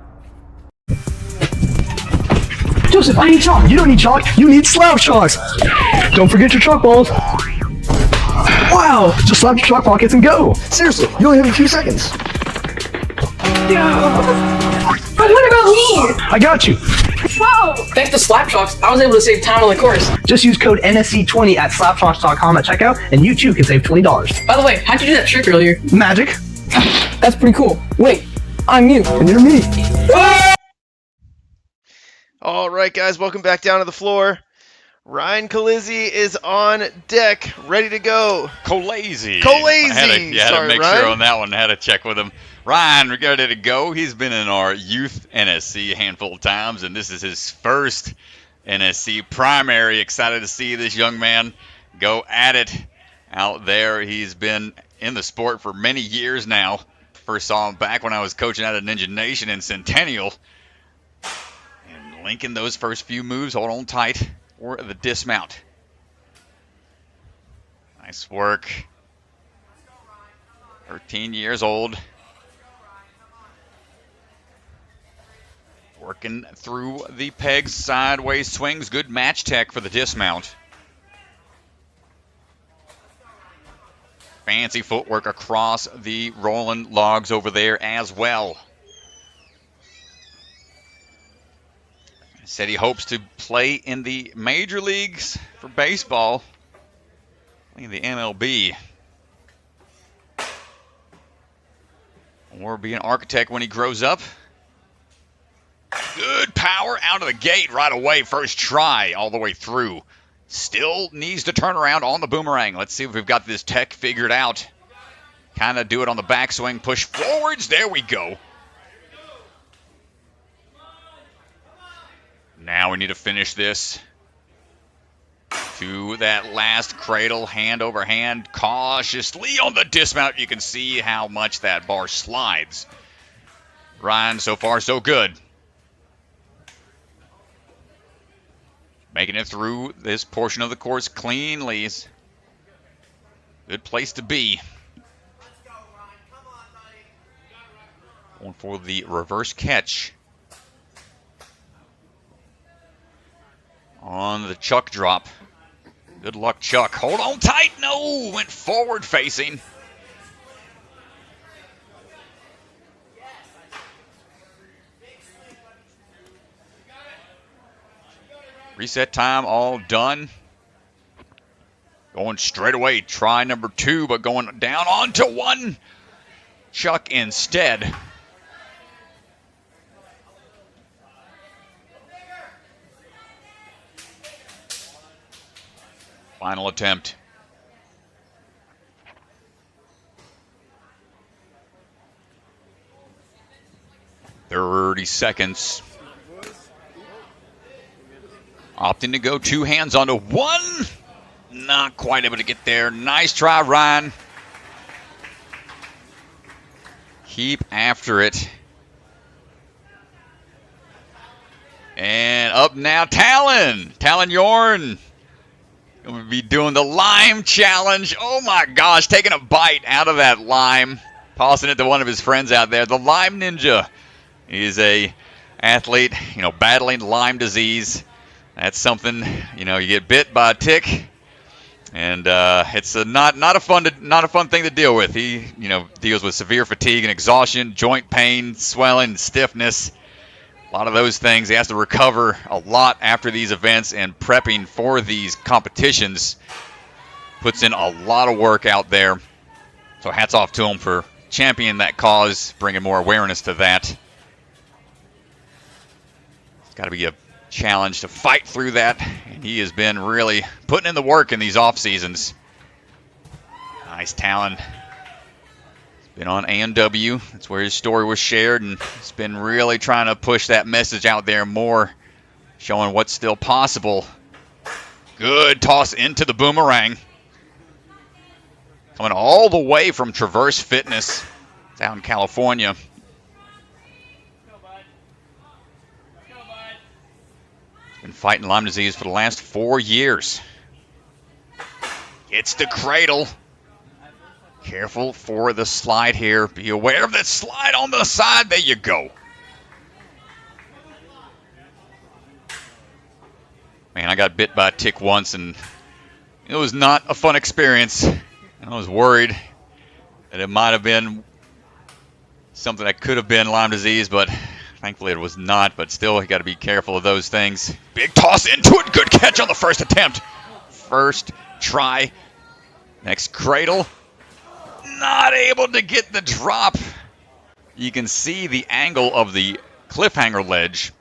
S9: Joseph, I need chalk. You don't need chalk. You need slab chalks. Don't forget your chalk balls. Wow, just slap your chalk pockets and go. Seriously, you only have a few seconds. Yeah.
S10: what about me?
S9: I got you.
S10: Whoa! Thanks to Slapshots, I was able to save time on the course.
S9: Just use code NSC20 at slapshots.com at checkout, and you too can save $20.
S10: By the way, how'd you do that trick earlier?
S9: Magic.
S10: That's pretty cool. Wait, I'm you.
S9: And you're me.
S1: All right, guys, welcome back down to the floor. Ryne Colaizzi is on deck, ready to go.
S2: Colaizzi.
S1: Colaizzi.
S2: Had to make
S1: Ryne.
S2: sure on that one. Had to check with him. Ryne, ready to go. He's been in our youth NSC a handful of times, and this is his first NSC primary. Excited to see this young man go at it out there. He's been in the sport for many years now. First saw him back when I was coaching out at Ninja Nation in Centennial. And linking those first few moves, hold on tight, or the dismount. Nice work. 13 years old. Working through the pegs, sideways swings, good match tech for the dismount. Fancy footwork across the rolling logs over there as well. Said he hopes to play in the major leagues for baseball, in the MLB, or be an architect when he grows up. Good power out of the gate right away. First try all the way through. Still needs to turn around on the boomerang. Let's see if we've got this tech figured out. Kind of do it on the backswing. Push forwards. There we go. Now we need to finish this. To that last cradle. Hand over hand. Cautiously on the dismount. You can see how much that bar slides. Ryne, so far so good. Making it through this portion of the course cleanly. Good place to be. Going for the reverse catch. On the Chuck drop. Good luck, Chuck. Hold on tight. No, went forward facing. Reset time all done. Going straight away. Try number 2, but going down onto 1. Chuck instead. Final attempt. "30 seconds. Opting to go 2 hands onto 1. Not quite able to get there. Nice try, Ryne. Keep after it. And up now, Talan Yorn. Going to be doing the lime challenge. Oh my gosh, taking a bite out of that lime. Tossing it to one of his friends out there. The Lime Ninja. He's a athlete, battling Lyme disease. That's something, you get bit by a tick, and it's not a fun thing to deal with. He, deals with severe fatigue and exhaustion, joint pain, swelling, stiffness, a lot of those things. He has to recover a lot after these events, and prepping for these competitions puts in a lot of work out there. So hats off to him for championing that cause, bringing more awareness to that. It's got to be a challenge to fight through that, and he has been really putting in the work in these off seasons. Nice Talan. He's been on A&W. That's where his story was shared, and he's been really trying to push that message out there more, showing what's still possible. Good toss into the boomerang. Coming all the way from Traverse Fitness. It's out in California. Been fighting Lyme disease for the last 4 years. It's the cradle. Careful for the slide here. Be aware of that slide on the side. There you go. Man, I got bit by a tick once, and it was not a fun experience. I was worried that it might have been something that could have been Lyme disease, but Thankfully it was not, but still, you got to be careful of those things. Big toss into it. Good catch on the first attempt. First try. Next cradle. Not able to get the drop. You can see the angle of the cliffhanger ledge.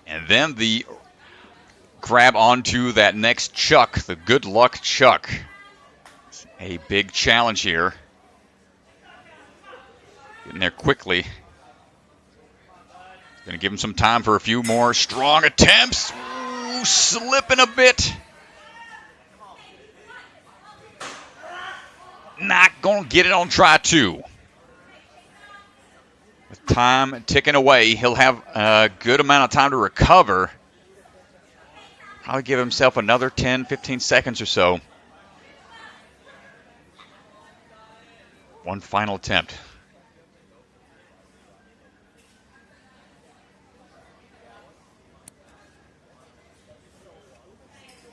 S2: And then the grab onto that next chuck, the good luck chuck. It's a big challenge here. Getting there quickly. Going to give him some time for a few more strong attempts. Ooh, slipping a bit. Not going to get it on try 2. With time ticking away, he'll have a good amount of time to recover. Probably give himself another 10, 15 seconds or so. One final attempt.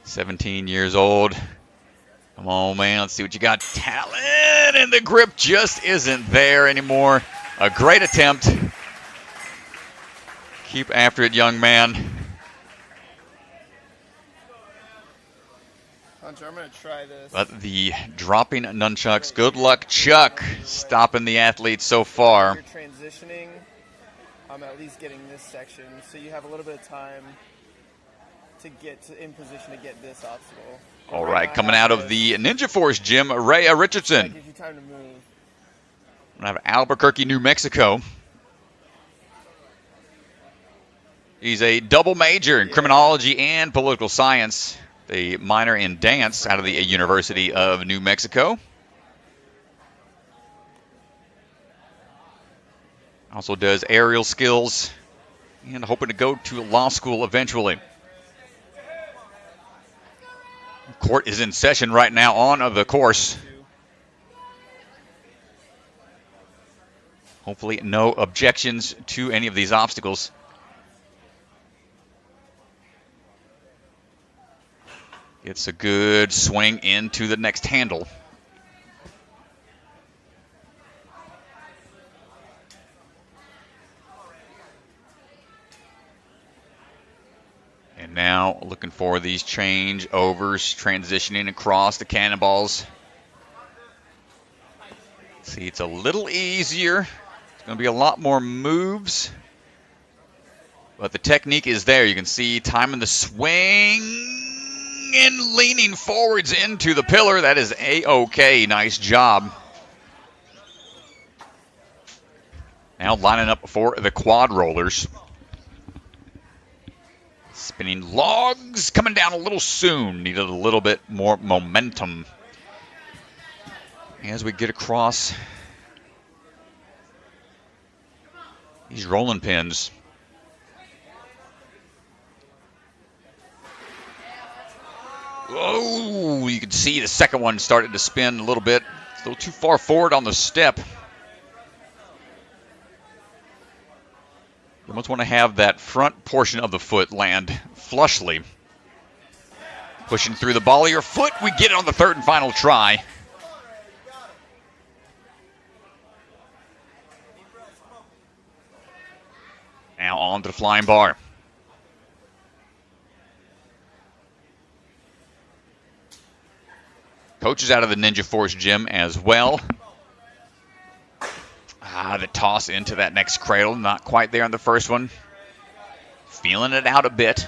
S2: "17 years old. Come on, man. Let's see what you got. Talent, and the grip just isn't there anymore. A great attempt. Keep after it, young man.
S1: Hunter, I'm going to try this.
S2: But the dropping nunchucks, good luck, Chuck, stopping the athlete so far.
S1: You're transitioning. I'm at least getting this section, so you have a little bit of time to get in position to get this obstacle.
S2: All right, coming out of the Ninja Force gym, Rhea Richardson.
S1: That gives you time to move.
S2: We have Albuquerque, New Mexico. He's a double major in criminology and political science. A minor in dance out of the University of New Mexico. Also does aerial skills and hoping to go to law school eventually. Court is in session right now on the course. Hopefully no objections to any of these obstacles. Gets a good swing into the next handle. And now looking for these changeovers, transitioning across the cannonballs. See, it's a little easier. It's going to be a lot more moves. But the technique is there. You can see timing the swing and leaning forwards into the pillar. That is A-OK. Nice job. Now lining up for the quad rollers. Spinning logs coming down a little soon. Needed a little bit more momentum. As we get across these rolling pins. Oh, you can see the second one started to spin a little bit. A little too far forward on the step. You almost want to have that front portion of the foot land flushly. Pushing through the ball of your foot, we get it on the third and final try. Now on to the flying bar. Coach is out of the Ninja Force gym as well. The toss into that next cradle. Not quite there on the first one. Feeling it out a bit.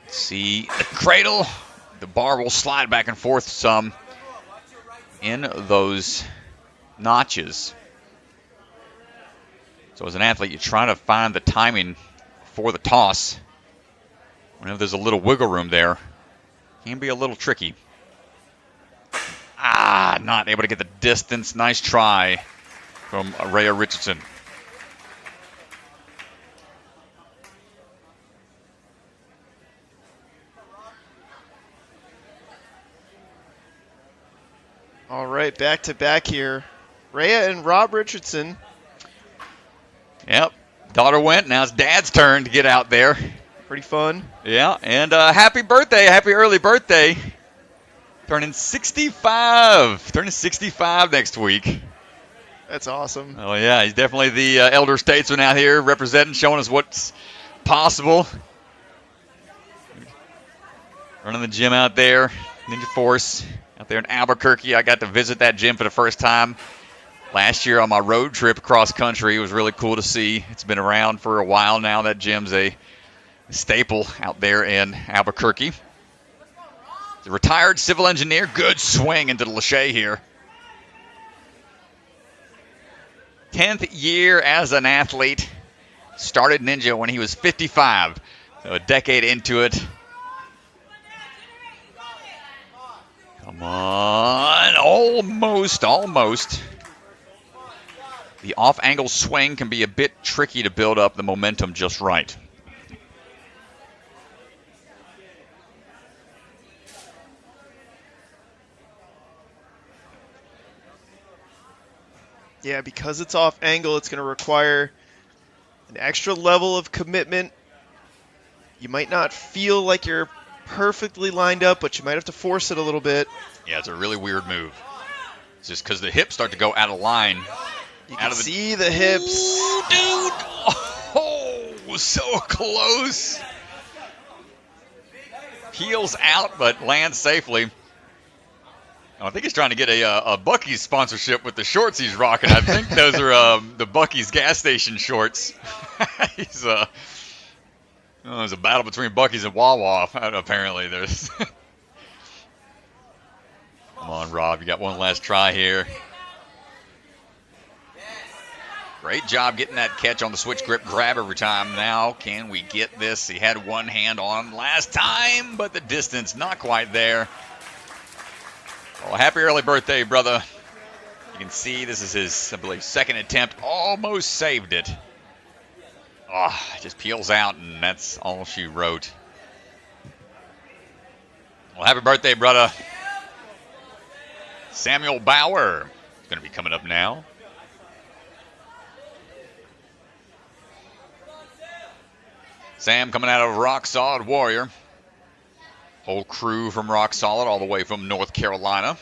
S2: See the cradle. The bar will slide back and forth some in those notches. So as an athlete, you're trying to find the timing for the toss. Whenever there's a little wiggle room there, can be a little tricky. Not able to get the distance. Nice try from Rhea Richardson.
S1: All right, back to back here. Rhea and Rob Richardson.
S2: Yep. Daughter went. Now it's dad's turn to get out there.
S1: Pretty fun.
S2: Yeah, and happy birthday, happy early birthday. Turning 65. Turning 65 next week.
S1: That's awesome.
S2: Oh, yeah, he's definitely the elder statesman out here representing, showing us what's possible. Running the gym out there, Ninja Force, out there in Albuquerque. I got to visit that gym for the first time last year on my road trip across country. It was really cool to see. It's been around for a while now. That gym's a staple out there in Albuquerque. The retired civil engineer, good swing into the Lachey here. 10th year as an athlete. Started Ninja when he was 55, so a decade into it. Come on, almost. The off-angle swing can be a bit tricky to build up the momentum just right.
S1: Yeah, because it's off angle, it's going to require an extra level of commitment. You might not feel like you're perfectly lined up, but you might have to force it a little bit.
S2: Yeah, it's a really weird move. It's just because the hips start to go out of line.
S1: You can see the hips.
S2: Ooh, dude! Oh, so close. Peels out, but lands safely. I think he's trying to get a Buc-ee's sponsorship with the shorts he's rocking. I think those are the Buc-ee's gas station shorts. There's a battle between Buc-ee's and Wawa, apparently. There's. Come on, Rob. You got one last try here. Great job getting that catch on the switch grip grab every time. Now, can we get this? He had one hand on last time, but the distance not quite there. Well, happy early birthday, brother. You can see this is his, I believe, second attempt. Almost saved it. Oh, just peels out, and that's all she wrote. Well, happy birthday, brother. Samuel Bauer is going to be coming up now. Sam coming out of Rock Solid Warrior. Whole crew from Rock Solid all the way from North Carolina.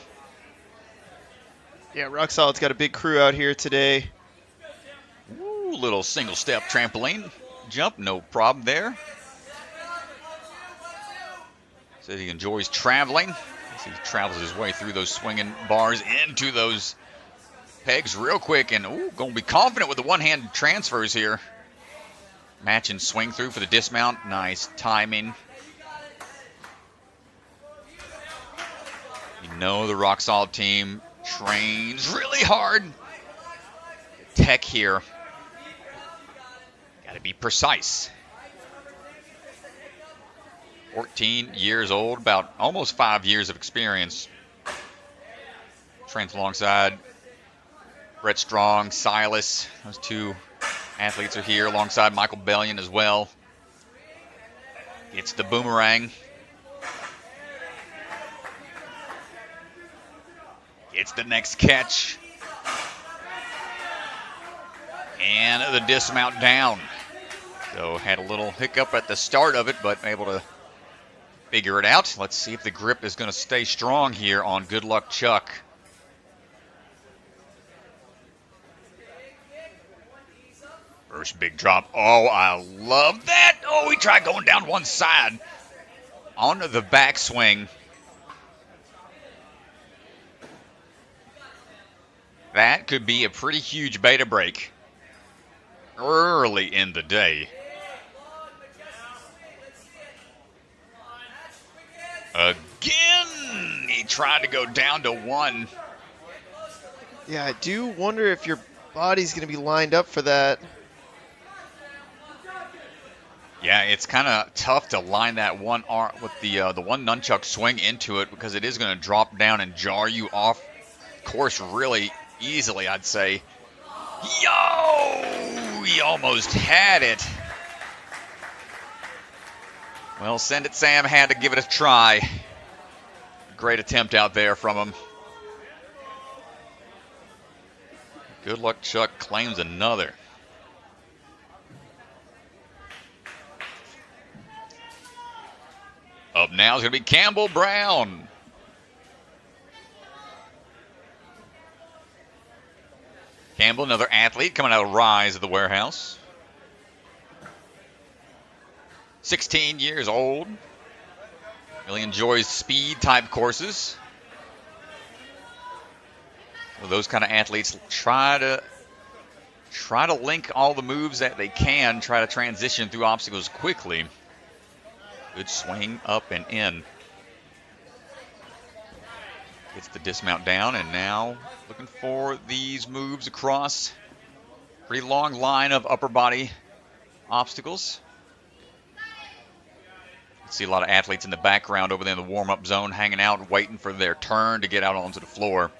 S1: Yeah, Rock Solid's got a big crew out here today.
S2: Ooh, little single step trampoline jump, no problem there. Says he enjoys traveling. As he travels his way through those swinging bars into those pegs real quick, and going to be confident with the one-hand transfers here. Match and swing through for the dismount. Nice timing. You know the Rock Solid team trains really hard. Tech here. Got to be precise. 14 years old, about almost 5 years of experience. Trains alongside Brett Strong, Silas. Those two athletes are here alongside Michael Bellion as well. It's the boomerang. It's the next catch. And the dismount down. So had a little hiccup at the start of it, but able to figure it out. Let's see if the grip is going to stay strong here on Good Luck Chuck. First big drop. Oh, I love that. Oh, he tried going down one side. Onto the backswing. That could be a pretty huge beta break early in the day. Again, he tried to go down to one.
S1: Yeah, I do wonder if your body's going to be lined up for that.
S2: Yeah, it's kind of tough to line that one arm with the one nunchuck swing into it, because it is going to drop down and jar you off course really easily, I'd say. Yo! He almost had it. Well, Send It Sam had to give it a try. Great attempt out there from him. Good Luck Chuck claims another. Up now is going to be Campbell Brown. Campbell, another athlete coming out of Rise at the Warehouse. 16 years old. Really enjoys speed type courses. Well, those kind of athletes try to link all the moves that they can, try to transition through obstacles quickly. Good swing up and in. Gets the dismount down, and now looking for these moves across. Pretty long line of upper body obstacles. See a lot of athletes in the background over there in the warm-up zone hanging out, waiting for their turn to get out onto the floor.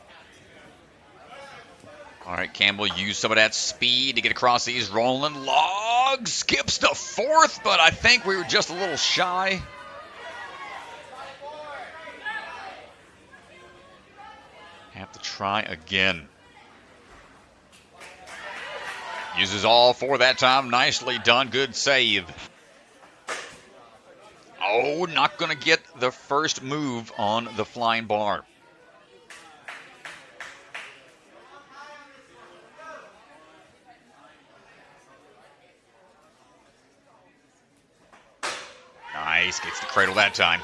S2: All right, Campbell used some of that speed to get across these rolling logs. Skips to fourth, but I think we were just a little shy. Have to try again. Uses all four that time. Nicely done. Good save. Oh, not going to get the first move on the flying bar. Nice. Gets the cradle that time.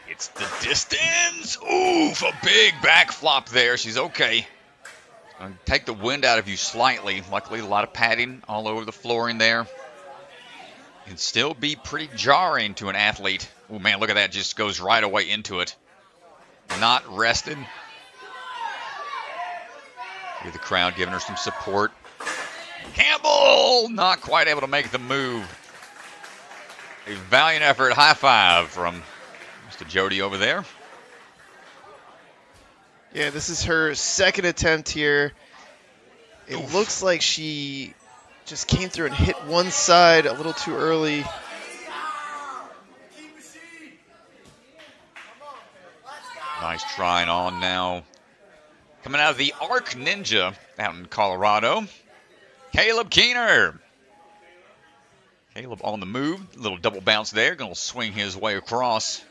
S2: It's the distance. Oof, a big back flop there. She's okay. Gonna take the wind out of you slightly. Luckily, a lot of padding all over the flooring there. Can still be pretty jarring to an athlete. Oh, man, look at that. Just goes right away into it. Not rested. Hear the crowd giving her some support. Campbell not quite able to make the move. A valiant effort. High five from Mr. Jody over there.
S1: Yeah, this is her second attempt here. It looks like she just came through and hit one side a little too early.
S2: Nice trying on now. Coming out of the Arc Ninja out in Colorado, Caleb Keener. Caleb on the move. Little double bounce there. Going to swing his way across.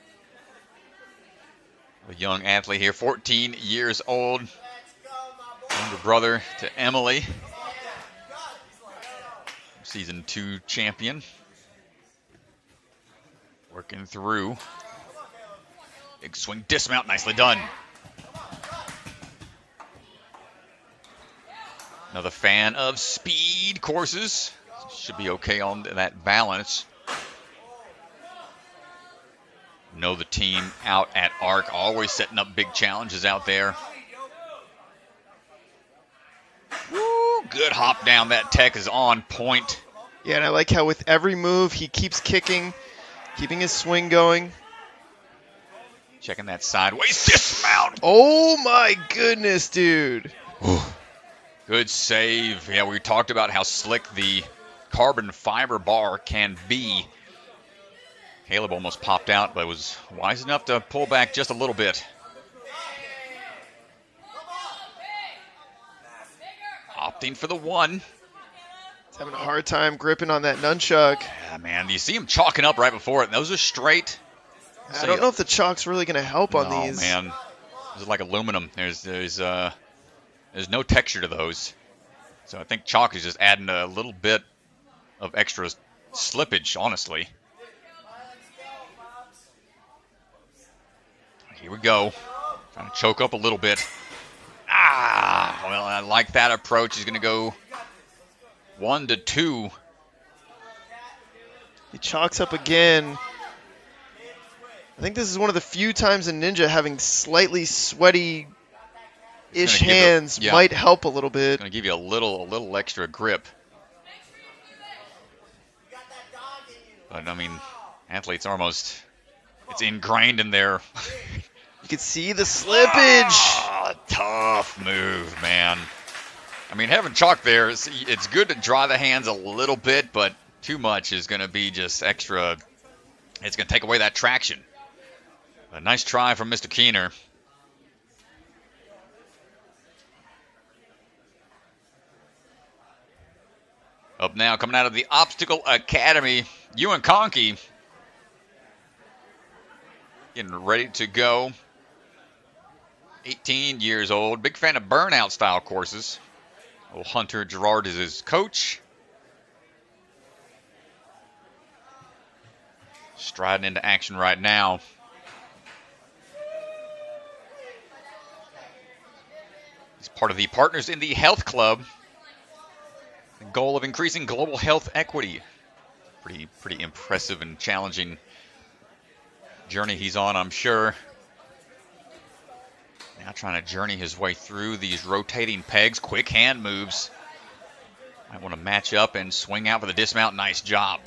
S2: A young athlete here, 14 years old. Younger brother to Emily. Season 2 champion. Working through. Big swing dismount. Nicely done. Another fan of speed courses. Should be okay on that balance. Know the team out at Arc, always setting up big challenges out there. Woo, good hop down. That tech is on point.
S1: Yeah, and I like how with every move he keeps kicking, keeping his swing going.
S2: Checking that sideways dismount.
S1: Oh my goodness, dude.
S2: Good save. Yeah, we talked about how slick the carbon fiber bar can be. Caleb almost popped out, but was wise enough to pull back just a little bit. Opting for the one.
S1: He's having a hard time gripping on that nunchuck.
S2: Yeah, man. You see him chalking up right before it. Those are straight.
S1: I don't know if the chalk's really going to help on these.
S2: Oh, man. This is like aluminum. There's no texture to those. So I think chalk is just adding a little bit of extra slippage, honestly. Here we go. Trying to choke up a little bit. Well, I like that approach. He's going to go 1 to 2.
S1: He chalks up again. I think this is one of the few times in Ninja having slightly sweaty-ish hands might help a little bit.
S2: Going to give you a little extra grip. But, I mean, athletes almost, it's ingrained in their...
S1: You can see the slippage.
S2: Tough move, man. I mean, having chalk there, it's good to dry the hands a little bit, but too much is going to be just extra. It's going to take away that traction. A nice try from Mr. Keener. Up now, coming out of the Obstacle Academy, Ewan Kahnke. Getting ready to go. 18 years old. Big fan of burnout style courses. Old Hunter Gerard is his coach. Striding into action right now. He's part of the Partners in the Health Club. The goal of increasing global health equity. Pretty impressive and challenging journey he's on, I'm sure. Now trying to journey his way through these rotating pegs. Quick hand moves. Might want to match up and swing out for the dismount. Nice job.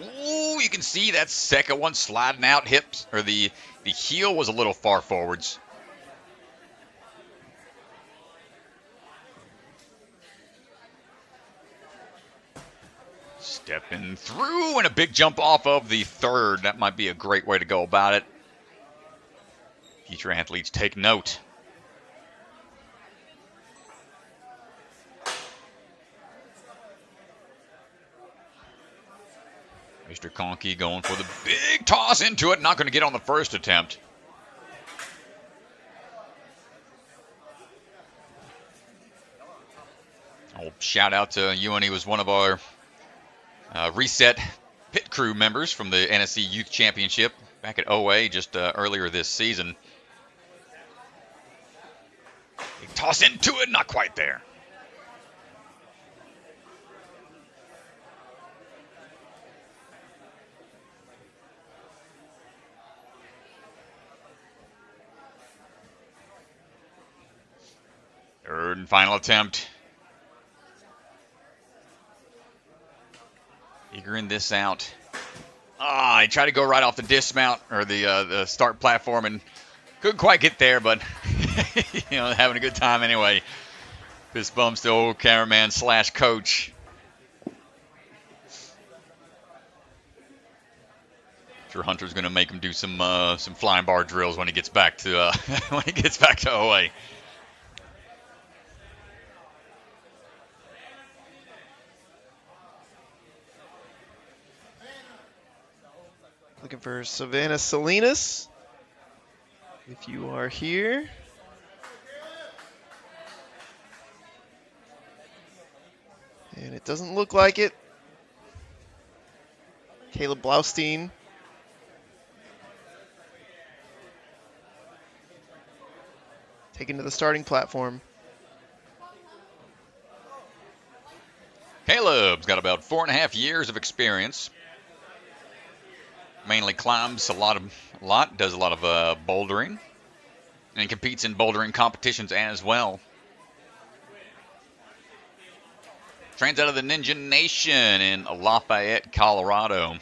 S2: Ooh, you can see that second one sliding out. Hips, or the heel was a little far forwards. Stepping through and a big jump off of the third. That might be a great way to go about it. Future athletes take note. Mr. Kahnke going for the big toss into it. Not going to get on the first attempt. Old shout out to Ewan. He was one of our reset pit crew members from the NSC Youth Championship back at OA just earlier this season. Big toss into it. Not quite there. Third and final attempt. Figuring this out. He tried to go right off the dismount or the start platform and couldn't quite get there, but having a good time anyway. Fist bumps the old cameraman / coach. Sure, Hunter's going to make him do some flying bar drills when he gets back to OA.
S1: Looking for Savanna Salinas, if you are here. And it doesn't look like it. Caleb Blaustein. Taken to the starting platform.
S2: Caleb's got about 4.5 years of experience. Mainly climbs a lot, does a lot of bouldering, and competes in bouldering competitions as well. Trains out of the Ninja Nation in Lafayette, Colorado.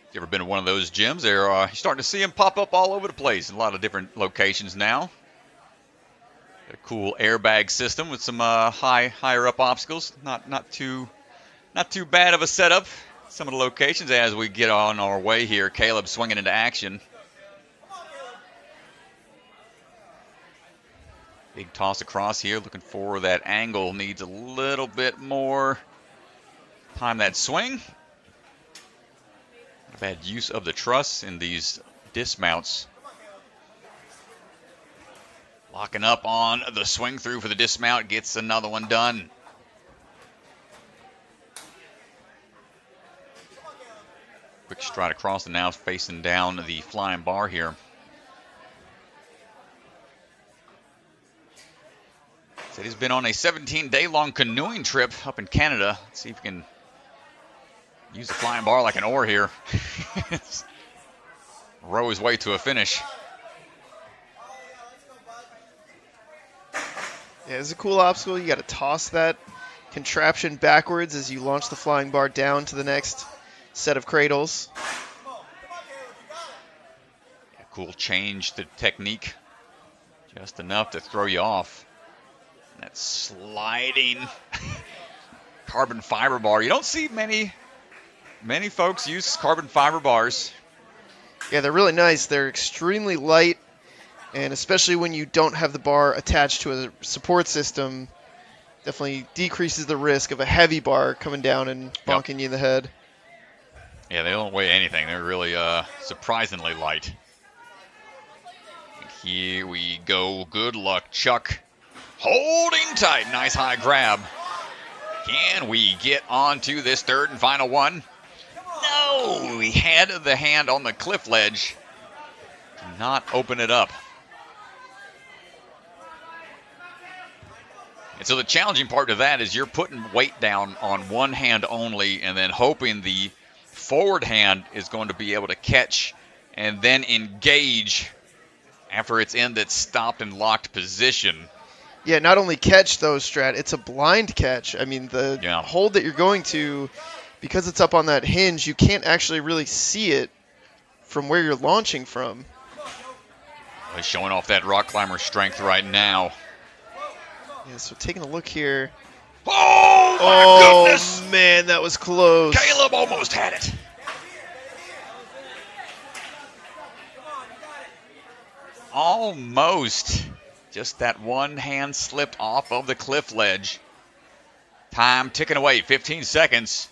S2: If you ever been to one of those gyms, you're starting to see them pop up all over the place in a lot of different locations now. A cool airbag system with some higher up obstacles. Not too bad of a setup. Some of the locations as we get on our way here. Caleb swinging into action. Big toss across here. Looking for that angle. Needs a little bit more time that swing. Bad use of the truss in these dismounts. Locking up on the swing through for the dismount. Gets another one done. Quick stride across and now facing down the flying bar here. Said he's been on a 17-day-long canoeing trip up in Canada. Let's see if we can use the flying bar like an oar here. Row his way to a finish.
S1: Yeah, it's a cool obstacle. You got to toss that contraption backwards as you launch the flying bar down to the next set of cradles.
S2: Yeah, cool change the technique. Just enough to throw you off. That sliding carbon fiber bar. You don't see many folks use carbon fiber bars.
S1: Yeah, they're really nice. They're extremely light, and especially when you don't have the bar attached to a support system, definitely decreases the risk of a heavy bar coming down and bonking you in the head.
S2: Yeah, they don't weigh anything. They're really surprisingly light. Here we go. Good luck, Chuck. Holding tight. Nice high grab. Can we get on to this third and final one? No! He had the hand on the cliff ledge. Did not open it up. And so the challenging part of that is you're putting weight down on one hand only and then hoping the forward hand is going to be able to catch and then engage after it's in that stopped and locked position.
S1: Yeah, not only catch though, Strat, it's a blind catch. I mean, the hold that you're going to, because it's up on that hinge, you can't actually really see it from where you're launching from.
S2: He's showing off that rock climber strength right now.
S1: Yeah, so taking a look here.
S2: Oh, my goodness!
S1: Oh, man, that was close.
S2: Caleb almost had it. Almost. Just that one hand slipped off of the cliff ledge. Time ticking away, 15 seconds.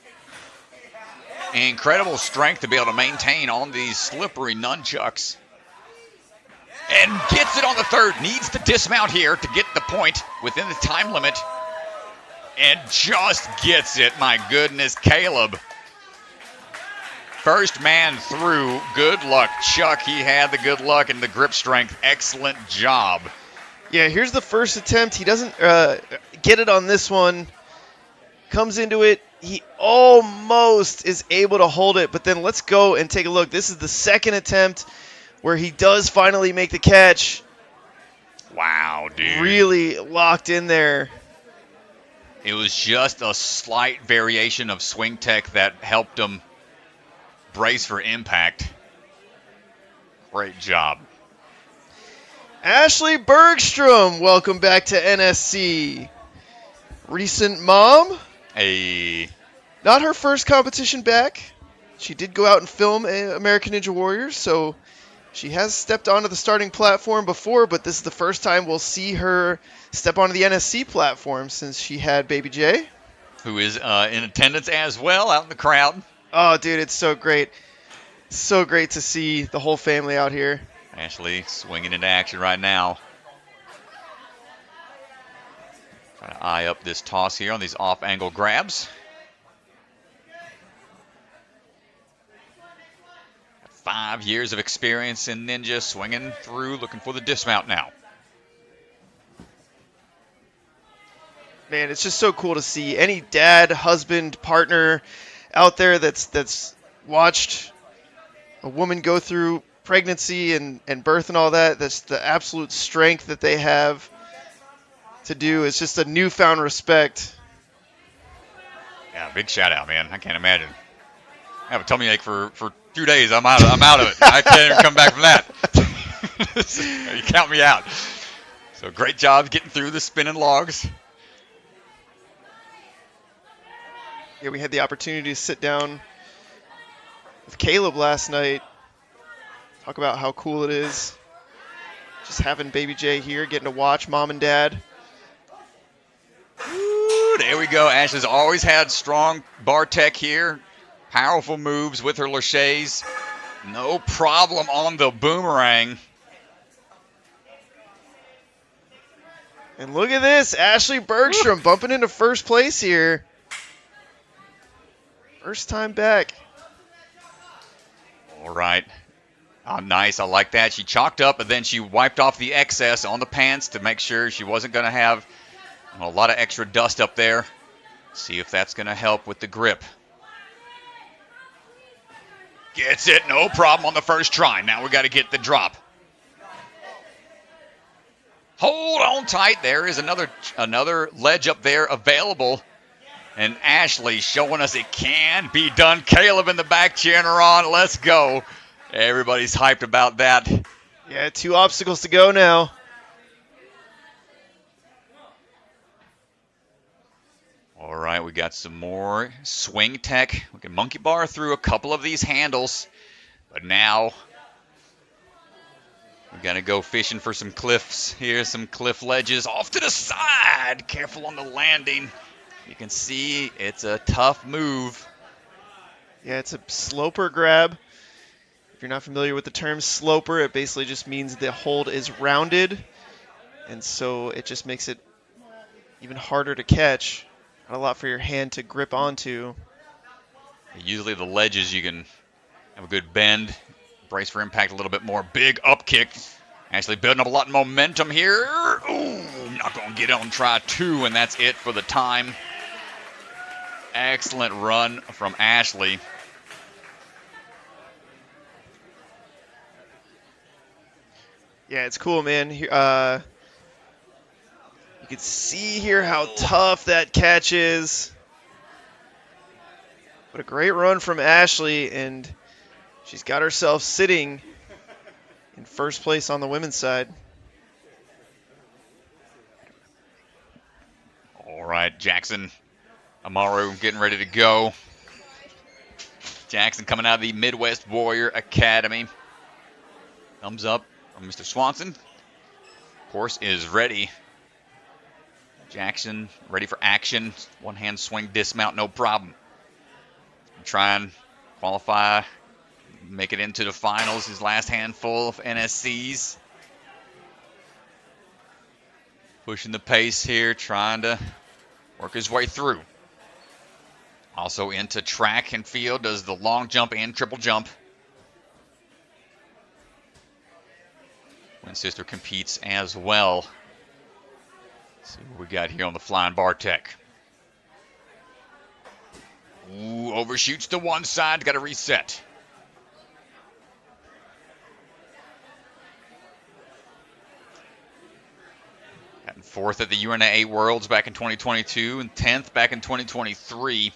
S2: Incredible strength to be able to maintain on these slippery nunchucks. And gets it on the third. Needs to dismount here to get the point within the time limit. And just gets it. My goodness, Caleb. First man through. Good luck, Chuck. He had the good luck and the grip strength. Excellent job.
S1: Yeah, here's the first attempt. He doesn't get it on this one. Comes into it. He almost is able to hold it. But then let's go and take a look. This is the second attempt where he does finally make the catch.
S2: Wow, dude.
S1: Really locked in there.
S2: It was just a slight variation of swing tech that helped him brace for impact. Great job.
S1: Ashley Bergstrom, welcome back to NSC. Recent mom.
S2: Hey.
S1: Not her first competition back. She did go out and film American Ninja Warriors, so she has stepped onto the starting platform before, but this is the first time we'll see her step onto the NSC platform since she had baby Jay.
S2: Who is in attendance as well, out in the crowd.
S1: Oh, dude, it's so great. So great to see the whole family out here.
S2: Ashley swinging into action right now. Trying to eye up this toss here on these off-angle grabs. 5 years of experience in Ninja, swinging through, looking for the dismount now.
S1: Man, it's just so cool to see any dad, husband, partner out there that's watched a woman go through pregnancy and birth and all that. That's the absolute strength that they have to do. It's just a newfound respect.
S2: Yeah, big shout out, man. I can't imagine. I have a tummy ache for 2 days. I'm out of it. I can't even come back from that. You count me out. So great job getting through the spinning logs.
S1: Yeah, we had the opportunity to sit down with Caleb last night. Talk about how cool it is. Just having baby Jay here, getting to watch mom and dad.
S2: Ooh, there we go. Ashley's always had strong bar tech here. Powerful moves with her laches. No problem on the boomerang.
S1: And look at this. Ashley Bergstrom bumping into first place here. First time back.
S2: All right. Oh, nice. I like that. She chalked up, and then she wiped off the excess on the pants to make sure she wasn't going to have a lot of extra dust up there. See if that's going to help with the grip. Gets it. No problem on the first try. Now we got to get the drop. Hold on tight. There is another ledge up there available. And Ashley showing us it can be done. Caleb in the back cheering her on. Let's go. Everybody's hyped about that.
S1: Yeah, 2 obstacles to go now.
S2: All right, we got some more swing tech. We can monkey bar through a couple of these handles. But now We got to go fishing for some cliffs here, some cliff ledges off to the side. Careful on the landing. You can see it's a tough move.
S1: Yeah, it's a sloper grab. If you're not familiar with the term sloper, it basically just means the hold is rounded, and so it just makes it even harder to catch. Not a lot for your hand to grip onto.
S2: Usually the ledges you can have a good bend, brace for impact a little bit more. Big up kick. Actually building up a lot of momentum here. Ooh, not going to get on try 2, and that's it for the time. Excellent run from Ashley.
S1: Yeah, it's cool, man. You can see here how tough that catch is. What a great run from Ashley, and she's got herself sitting in first place on the women's side.
S2: All right, Jackson. Amaro getting ready to go. Jackson coming out of the Midwest Warrior Academy. Thumbs up from Mr. Swanson. Course is ready. Jackson ready for action. One hand swing dismount, no problem. Try and qualify, make it into the finals. His last handful of NSCs. Pushing the pace here, trying to work his way through. Also into track and field, does the long jump and triple jump. Twin sister competes as well. Let's see what we got here on the flying bar tech. Ooh, overshoots to one side, got to reset. Got in 4th at the UNA Worlds back in 2022 and 10th back in 2023.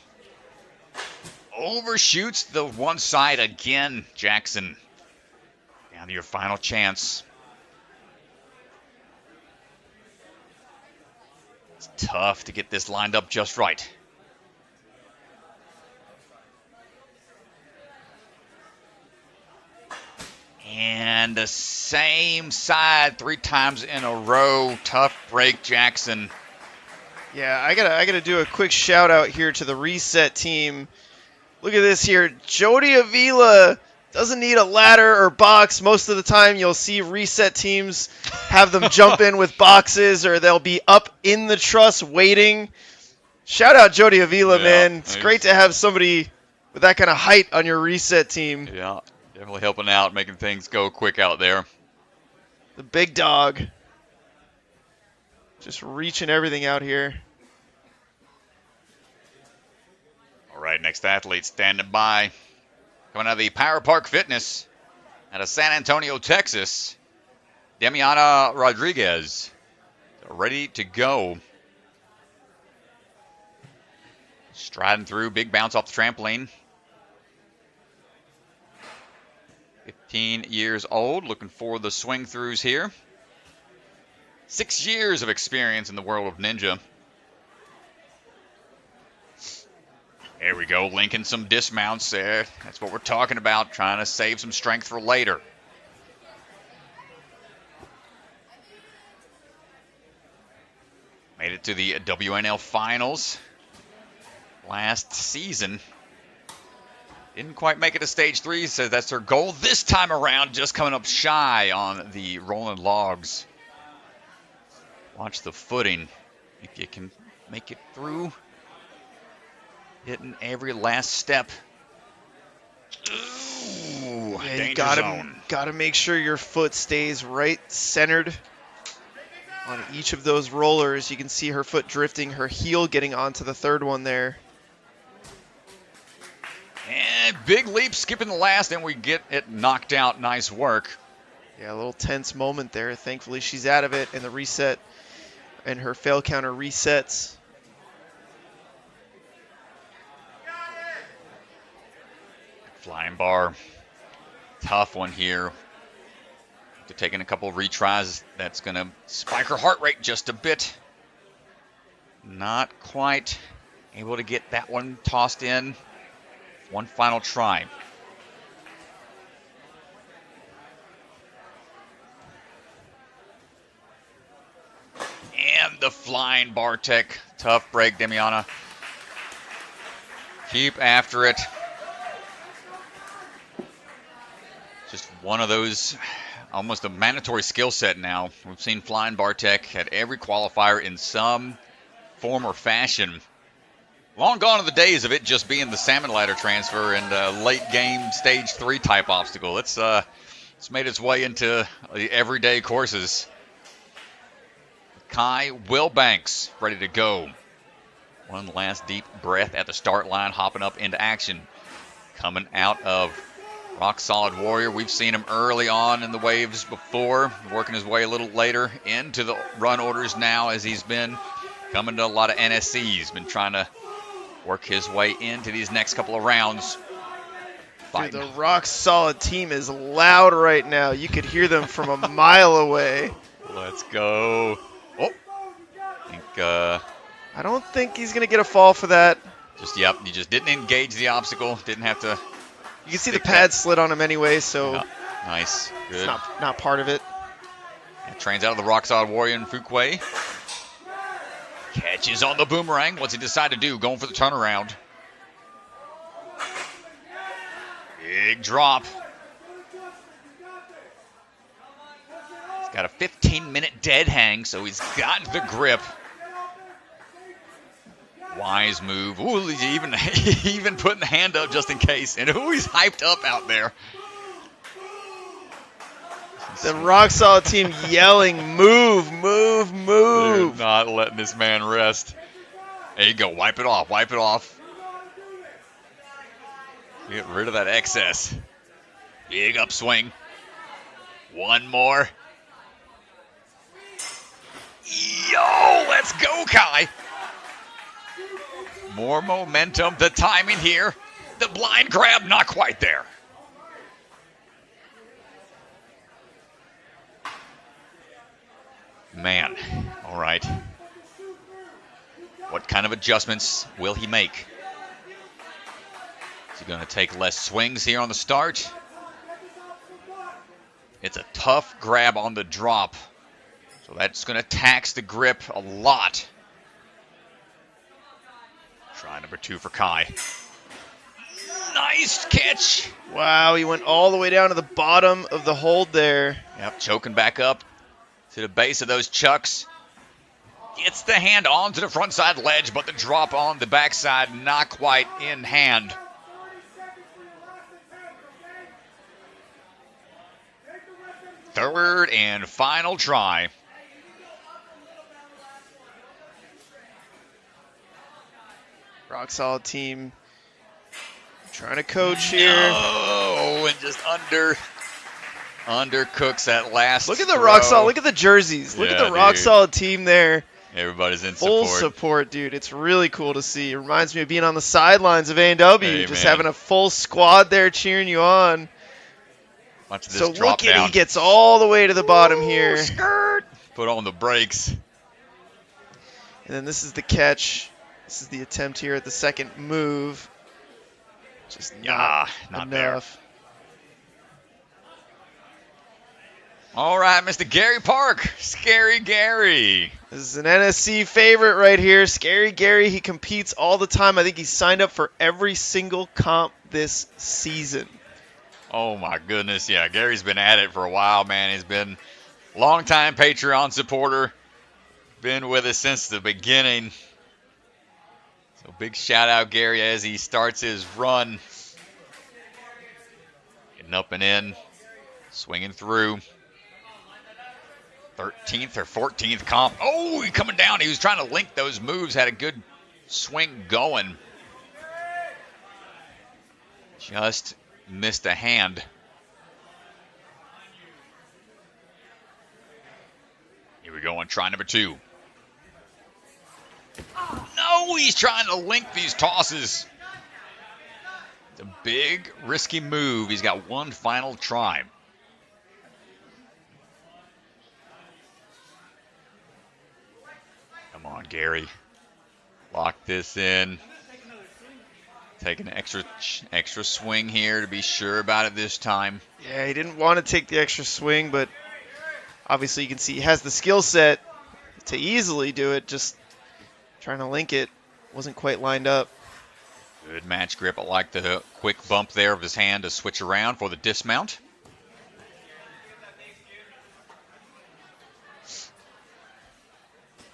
S2: Overshoots the one side again, Jackson. Down to your final chance. It's tough to get this lined up just right. And the same side 3 times in a row. Tough break, Jackson.
S1: Yeah, I gotta do a quick shout out here to the reset team. Look at this here. Jody Avila doesn't need a ladder or box. Most of the time you'll see reset teams have them jump in with boxes, or they'll be up in the truss waiting. Shout out Jody Avila, man. It's great to have somebody with that kind of height on your reset team.
S2: Yeah, definitely helping out, making things go quick out there.
S1: The big dog. Just reaching everything out here.
S2: All right, next athlete standing by. Coming out of the Power Park Fitness out of San Antonio, Texas. Demiana Rodriguez. Ready to go. Striding through, big bounce off the trampoline. 15 years old, looking for the swing throughs here. 6 years of experience in the world of ninja. There we go, linking some dismounts there. That's what we're talking about, trying to save some strength for later. Made it to the WNL finals last season. Didn't quite make it to stage 3, says that's their goal this time around, just coming up shy on the rolling logs. Watch the footing, if you can make it through. Hitting every last step. Ooh,
S1: Yeah,
S2: danger
S1: you
S2: zone.
S1: gotta make sure your foot stays right centered on each of those rollers. You can see her foot drifting, her heel getting onto the third one there.
S2: And big leap, skipping the last, and we get it knocked out. Nice work.
S1: Yeah, a little tense moment there. Thankfully, she's out of it, and the reset and her fail counter resets.
S2: Flying bar. Tough one here. After taking a couple of retries, that's going to spike her heart rate just a bit. Not quite able to get that one tossed in. One final try. the flying Bartek. Tough break, Demiana. Keep after it. Just one of those, almost a mandatory skill set now. We've seen flying Bartek at every qualifier in some form or fashion. Long gone are the days of it just being the salmon ladder transfer and late game stage 3 type obstacle. It's made its way into the everyday courses. Kai Wilbanks ready to go. One last deep breath at the start line, hopping up into action. Coming out of Rock Solid Warrior. We've seen him early on in the waves before, working his way a little later into the run orders now as he's been coming to a lot of NSCs. Been trying to work his way into these next couple of rounds.
S1: Dude, the Rock Solid team is loud right now. You could hear them from a mile away.
S2: Let's go. Oh,
S1: I don't think he's going to get a fall for that.
S2: Yep, he just didn't engage the obstacle. Didn't have to.
S1: You can see the pad slid on him anyway, so
S2: yeah, nice. Good.
S1: It's not part of it.
S2: And trains out of the Rock Solid Warrior in Fuquay. Catches on the boomerang. What's he decide to do? Going for the turnaround. Big drop. He's got a 15-minute dead hang, so he's got the grip. Wise move. Ooh, he's even putting the hand up just in case. And ooh, he's hyped up out there.
S1: The Rock Solid team yelling, move, move, move.
S2: They're not letting this man rest. There you go. Wipe it off. Wipe it off. Get rid of that excess. Big upswing. One more. Yo, let's go, Kai. More momentum. The timing here. The blind grab, not quite there. Man, all right. What kind of adjustments will he make? Is he going to take less swings here on the start? It's a tough grab on the drop. So that's going to tax the grip a lot. Try number 2 for Kai. Nice catch.
S1: Wow, he went all the way down to the bottom of the hold there.
S2: Yep, choking back up to the base of those chucks. Gets the hand onto the front side ledge, but the drop on the backside not quite in hand. Third and final try.
S1: Rock Solid team trying to coach here.
S2: Oh, and just undercooks that last
S1: Look at the
S2: throw.
S1: Rock Solid. Look at the jerseys. Look at the Rock Solid team there.
S2: Everybody's in
S1: Full support, dude. It's really cool to see. It reminds me of being on the sidelines of A&W.
S2: Hey,
S1: just
S2: man.
S1: having a full squad there cheering you on.
S2: Watch this
S1: So
S2: drop
S1: look at
S2: down.
S1: he gets all the way to the bottom here.
S2: Skirt. Put on the brakes.
S1: And then this is the catch. This is the attempt here at the second move. Just not enough.
S2: There. All right, Mr. Gary Park. Scary Gary.
S1: This is an NSC favorite right here. Scary Gary, he competes all the time. I think he's signed up for every single comp this season.
S2: Oh, my goodness. Yeah, Gary's been at it for a while, man. He's been a longtime Patreon supporter. Been with us since the beginning. So big shout out, Gary, as he starts his run. Getting up and in. Swinging through. 13th or 14th comp. Oh, he's coming down. He was trying to link those moves. Had a good swing going. Just missed a hand. Here we go on try number 2. No, he's trying to link these tosses. It's a big, risky move. He's got one final try. Come on, Gary. Lock this in. Take an extra swing here to be sure about it this time.
S1: Yeah, he didn't want to take the extra swing, but obviously you can see he has the skill set. to easily do it, just trying to link it. Wasn't quite lined up.
S2: Good match grip. I like the quick bump there of his hand to switch around for the dismount.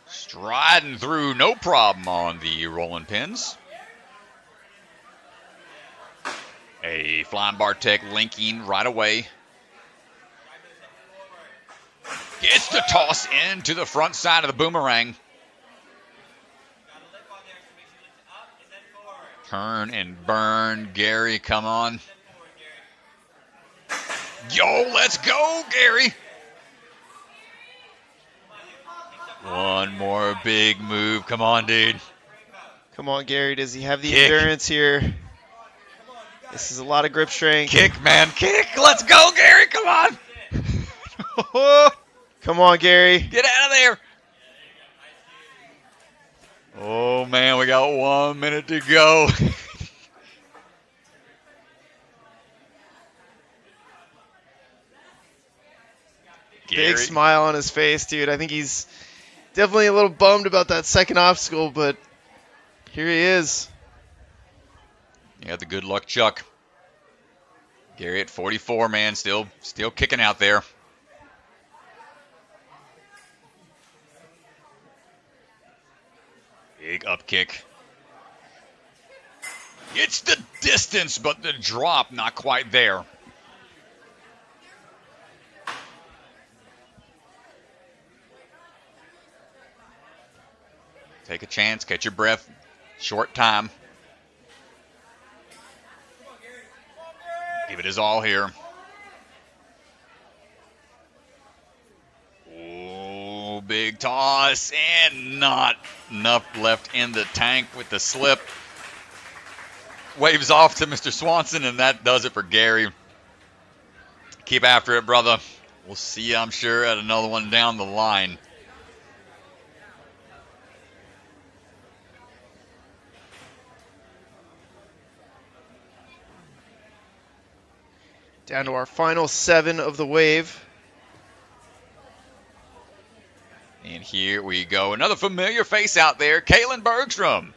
S2: Striding through, no problem on the rolling pins. A flying bar tech linking right away. Gets the toss into the front side of the boomerang. Turn and burn. Gary, come on. Yo, let's go, Gary. One more big move. Come on, dude.
S1: Come on, Gary. Does he have the
S2: Kick.
S1: endurance here? This is a lot of grip strength.
S2: Kick, man, kick. Let's go, Gary. Come on.
S1: Come on, Gary.
S2: Get out of there. Oh, man, we got 1 minute to go.
S1: Big smile on his face, dude. I think he's definitely a little bummed about that second obstacle, but here he is.
S2: You got the good luck, Chuck. Gary at 44, man, still kicking out there. Big up kick. It's the distance, but the drop not quite there. Take a chance, catch your breath. Short time. Give it his all here. Oh, big toss, and not enough left in the tank with the slip. Waves off to Mr. Swanson, and that does it for Gary. Keep after it, brother. We'll see you, I'm sure, at another one down the line.
S1: Down to our final 7 of the wave.
S2: And here we go. Another familiar face out there, Caitlyn Bergstrom.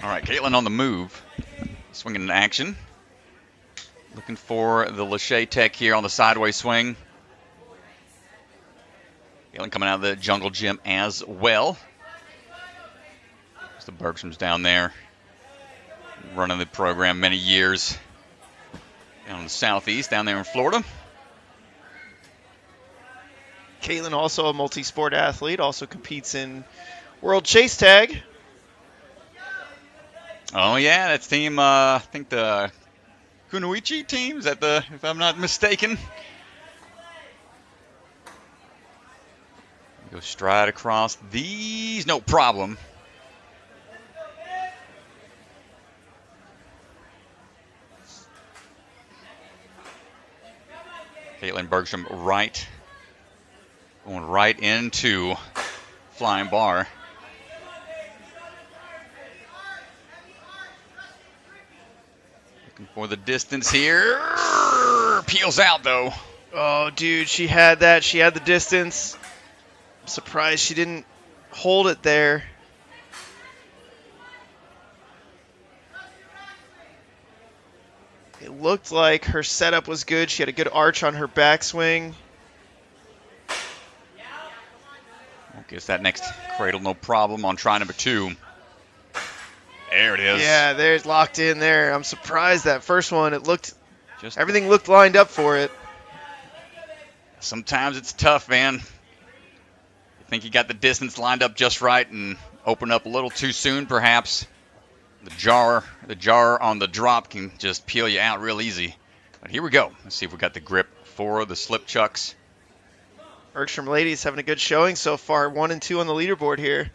S2: All right, Caitlyn on the move. Swinging in action. Looking for the Lachey tech here on the sideways swing. Caitlyn coming out of the jungle gym as well. There's the Bergstroms down there. Running the program many years. Down in the southeast, down there in Florida.
S1: Caitlyn also a multi-sport athlete, also competes in World Chase Tag.
S2: Oh yeah, that's team. I think the Kunoichi team. Is that the? If I'm not mistaken. Go stride across these, no problem. Caitlyn Bergstrom right, going right into flying bar. Looking for the distance here. Peels out, though.
S1: Oh, dude, she had that. She had the distance. I'm surprised she didn't hold it there. It looked like her setup was good. She had a good arch on her backswing.
S2: Gets that next cradle, no problem on try number 2. There it is.
S1: Yeah, there's locked in there. I'm surprised that first one, it looked, everything looked lined up for it.
S2: Sometimes it's tough, man. You think you got the distance lined up just right and open up a little too soon, perhaps. The jar on the drop can just peel you out real easy. But here we go. Let's see if we got the grip for the slip chucks.
S1: Bergstrom ladies having a good showing so far. 1 and 2 on the leaderboard here.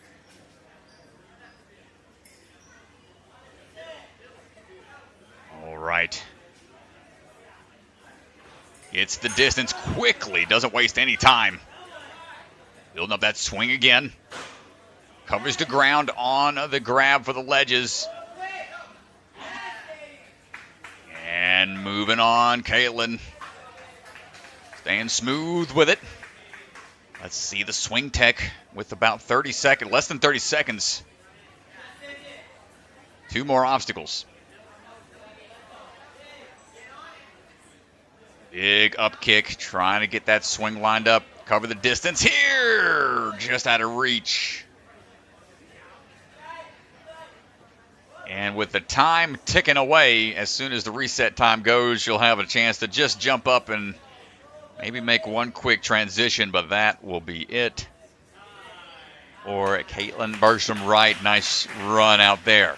S2: All right. Gets the distance quickly, doesn't waste any time. Building up that swing again. Covers the ground on the grab for the ledges. And moving on, Caitlyn. Staying smooth with it. Let's see the swing tech with about 30 seconds, less than 30 seconds. 2 more obstacles. Big up kick, trying to get that swing lined up. Cover the distance here, just out of reach. And with the time ticking away, as soon as the reset time goes, you'll have a chance to just jump up and maybe make one quick transition, but that will be it. Or Caitlyn Bergstrom Wright, nice run out there.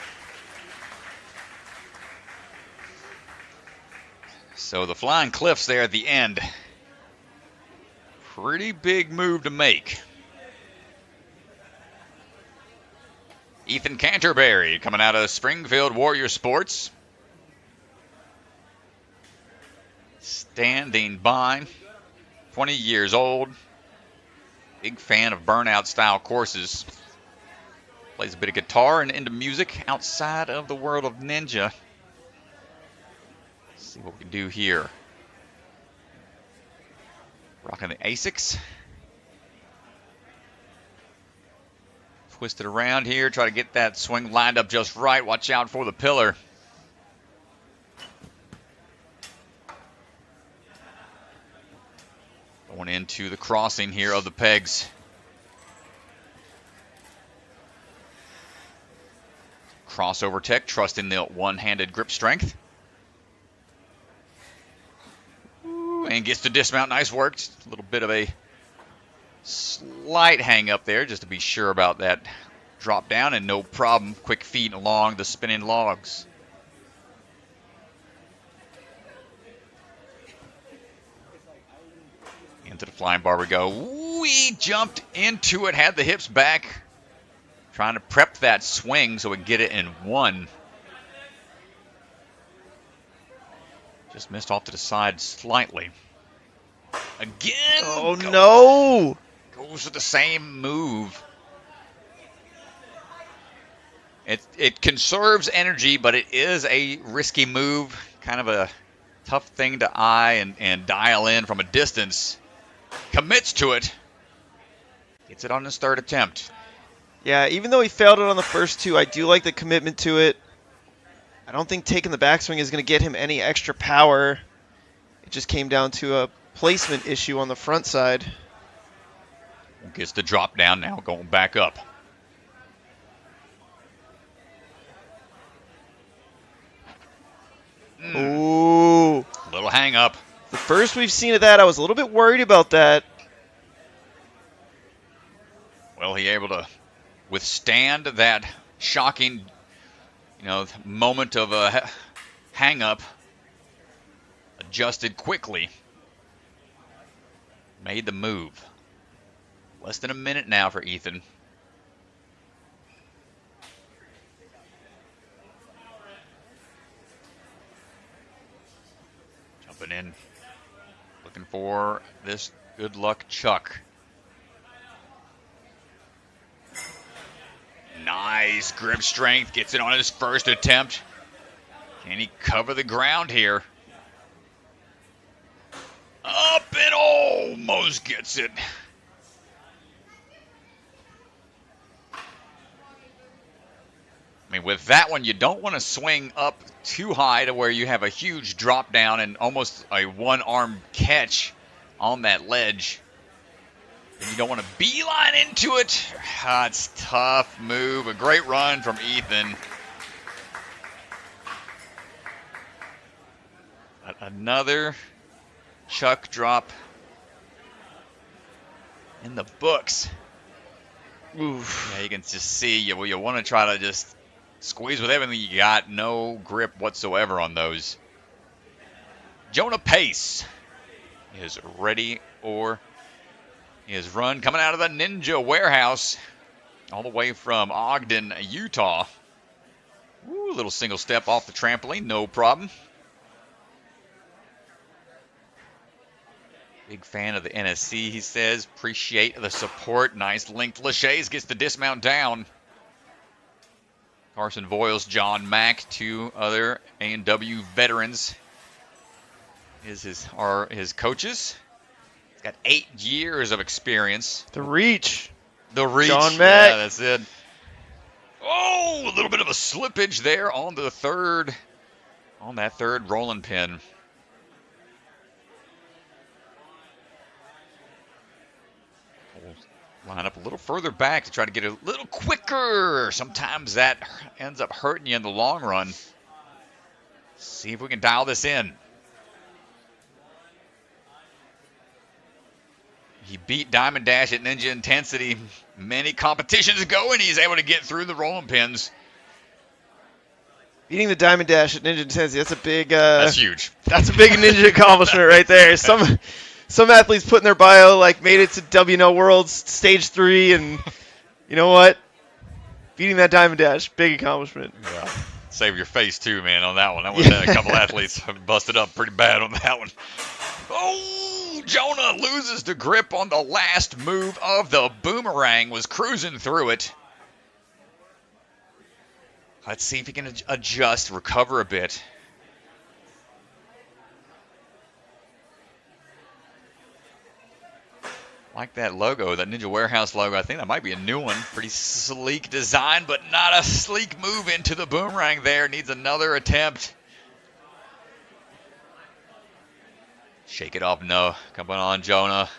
S2: So the flying cliffs there at the end. Pretty big move to make. Ethan Canterbury coming out of Springfield Warrior Sports. Standing by. 20 years old. Big fan of burnout style courses. Plays a bit of guitar and into music outside of the world of ninja. See what we can do here. Rocking the Asics. Twist it around here. Try to get that swing lined up just right. Watch out for the pillar. Going into the crossing here of the pegs. Crossover tech, trusting the one-handed grip strength. And gets to dismount. Nice work. Just a little bit of a slight hang up there just to be sure about that drop down, and no problem. Quick feet along the spinning logs. Into the flying bar we go. We jumped into it, had the hips back. Trying to prep that swing so we can get it in one. Just missed off to the side slightly. Again.
S1: Oh, no.
S2: Goes with the same move. It conserves energy, but it is a risky move. Kind of a tough thing to eye and dial in from a distance. Commits to it. Gets it on his third attempt.
S1: Yeah, even though he failed it on the first 2, I do like the commitment to it. I don't think taking the backswing is going to get him any extra power. It just came down to a placement issue on the front side.
S2: Gets the drop down now, going back up.
S1: Ooh.
S2: Little hang up.
S1: The first we've seen of that, I was a little bit worried about that.
S2: Well, he able to withstand that shocking, moment of a hang up. Adjusted quickly. Made the move. Less than a minute now for Ethan. Jumping in. Looking for this good luck chuck. Nice grip strength. Gets it on his first attempt. Can he cover the ground here? Up and almost gets it. I mean, with that one, you don't want to swing up too high to where you have a huge drop down and almost a one-arm catch on that ledge. And you don't want to beeline into it. It's a tough move. A great run from Ethan. Another chuck drop in the books. Oof. Yeah, you can just see you want to try to just squeeze with everything you got. No grip whatsoever on those. Jonah Pace is ready for his run, coming out of the Ninja Warehouse all the way from Ogden, Utah. Ooh, little single step off the trampoline, no problem. Big fan of the NSC, he says. Appreciate the support. Nice length. Lachey's gets the dismount down. Carson Voiles, John Mack, 2 other A&W veterans is his coaches. He's got 8 years of experience.
S1: The reach.
S2: The reach.
S1: John Mack.
S2: Yeah, that's it. Oh, a little bit of a slippage there on the third, on that third rolling pin. We'll line up a little further back to try to get a little quicker. Sometimes that ends up hurting you in the long run. See if we can dial this in. He beat Diamond Dash at Ninja Intensity many competitions ago, and he's able to get through the rolling pins.
S1: Beating the Diamond Dash at Ninja Intensity, that's a big...
S2: that's huge.
S1: That's a big ninja accomplishment right there. Some athletes put in their bio, like, made it to WNL Worlds Stage 3, and you know what? Beating that Diamond Dash, big accomplishment.
S2: Yeah. Save your face, too, man, on that one. That was a couple athletes busted up pretty bad on that one. Oh, Jonah loses the grip on the last move of the boomerang, was cruising through it. Let's see if he can adjust, recover a bit. Like that logo, that Ninja Warehouse logo. I think that might be a new one. Pretty sleek design, but not a sleek move into the boomerang there. Needs another attempt. Shake it off, no. Come on, Jonah.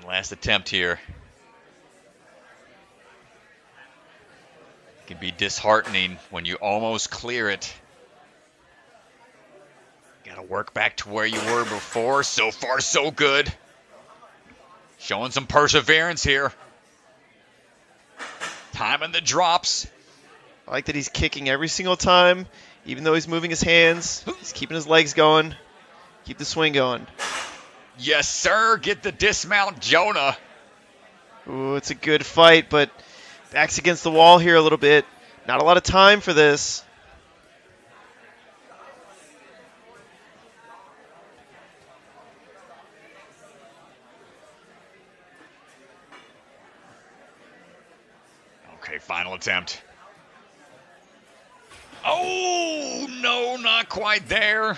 S2: Last attempt here. It can be disheartening when you almost clear it. Got to work back to where you were before. So far, so good. Showing some perseverance here. Timing the drops.
S1: I like that he's kicking every single time, even though he's moving his hands. He's keeping his legs going. Keep the swing going.
S2: Yes, sir. Get the dismount, Jonah.
S1: Ooh, it's a good fight, but back's against the wall here a little bit. Not a lot of time for this.
S2: Okay, final attempt. Oh, no, not quite there.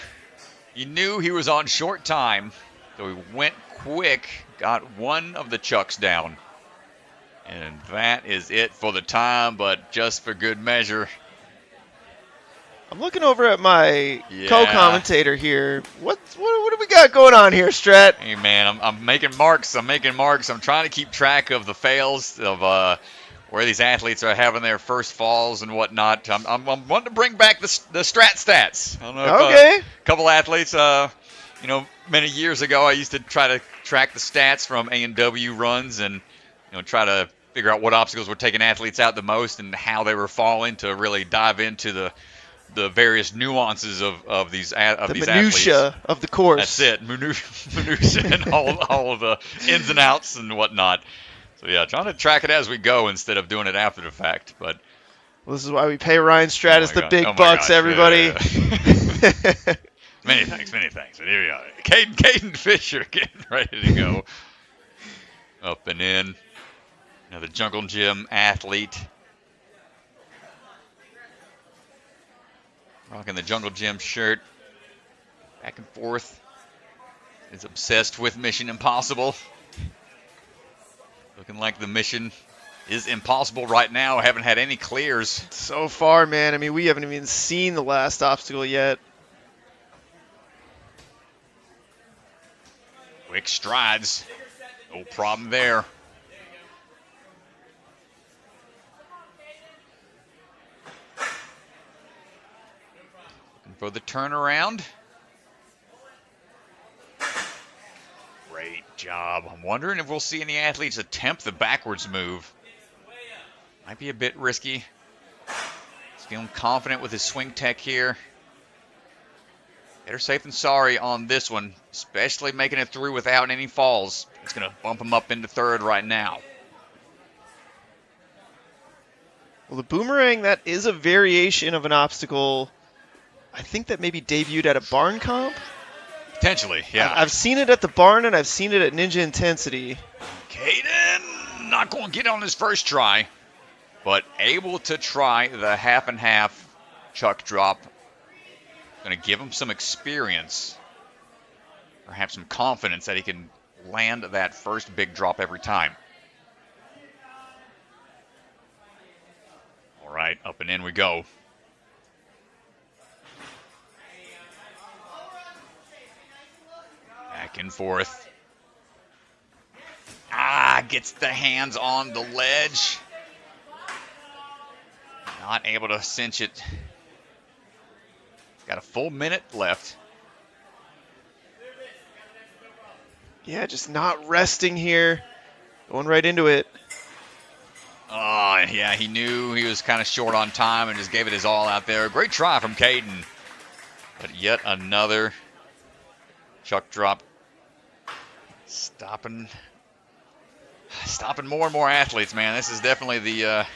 S2: He knew he was on short time, so he went quick, got one of the chucks down. And that is it for the time, but just for good measure.
S1: I'm looking over at my co-commentator here. What do we got going on here, Strat?
S2: Hey, man, I'm making marks. I'm trying to keep track of the fails of where these athletes are having their first falls and whatnot. I'm wanting to bring back the Strat stats. I don't know if, a couple athletes, many years ago I used to try to track the stats from A&W runs and try to figure out what obstacles were taking athletes out the most and how they were falling to really dive into the various nuances of these athletes.
S1: The minutia of the course.
S2: That's it, minutia and all of the ins and outs and whatnot. So yeah, trying to track it as we go instead of doing it after the fact. But
S1: this is why we pay Ryan Stratus the big bucks, everybody.
S2: Yeah. Many thanks. And here we are. Caden Fischer getting ready to go. Up and in. Another Jungle Gym athlete. Rocking the Jungle Gym shirt. Back and forth. Is obsessed with Mission Impossible. Looking like the mission is impossible right now. Haven't had any clears.
S1: So far, man. I mean, we haven't even seen the last obstacle yet.
S2: Quick strides. No problem there. Looking for the turnaround. Great job. I'm wondering if we'll see any athletes attempt the backwards move. Might be a bit risky. He's feeling confident with his swing tech here. Better safe than sorry on this one, especially making it through without any falls. It's going to bump him up into third right now.
S1: Well, the boomerang, that is a variation of an obstacle. I think that maybe debuted at a barn comp.
S2: Potentially, yeah.
S1: I've seen it at the barn, and I've seen it at Ninja Intensity.
S2: Caden not going to get on his first try, but able to try the half and half chuck drop. Going to give him some experience, perhaps some confidence that he can land that first big drop every time. All right, up and in we go. Back and forth. Gets the hands on the ledge. Not able to cinch it. Got a full minute left.
S1: Yeah, just not resting here. Going right into it.
S2: Oh, yeah, he knew he was kind of short on time and just gave it his all out there. Great try from Caden. But yet another chuck drop. Stopping more and more athletes, man. This is definitely the that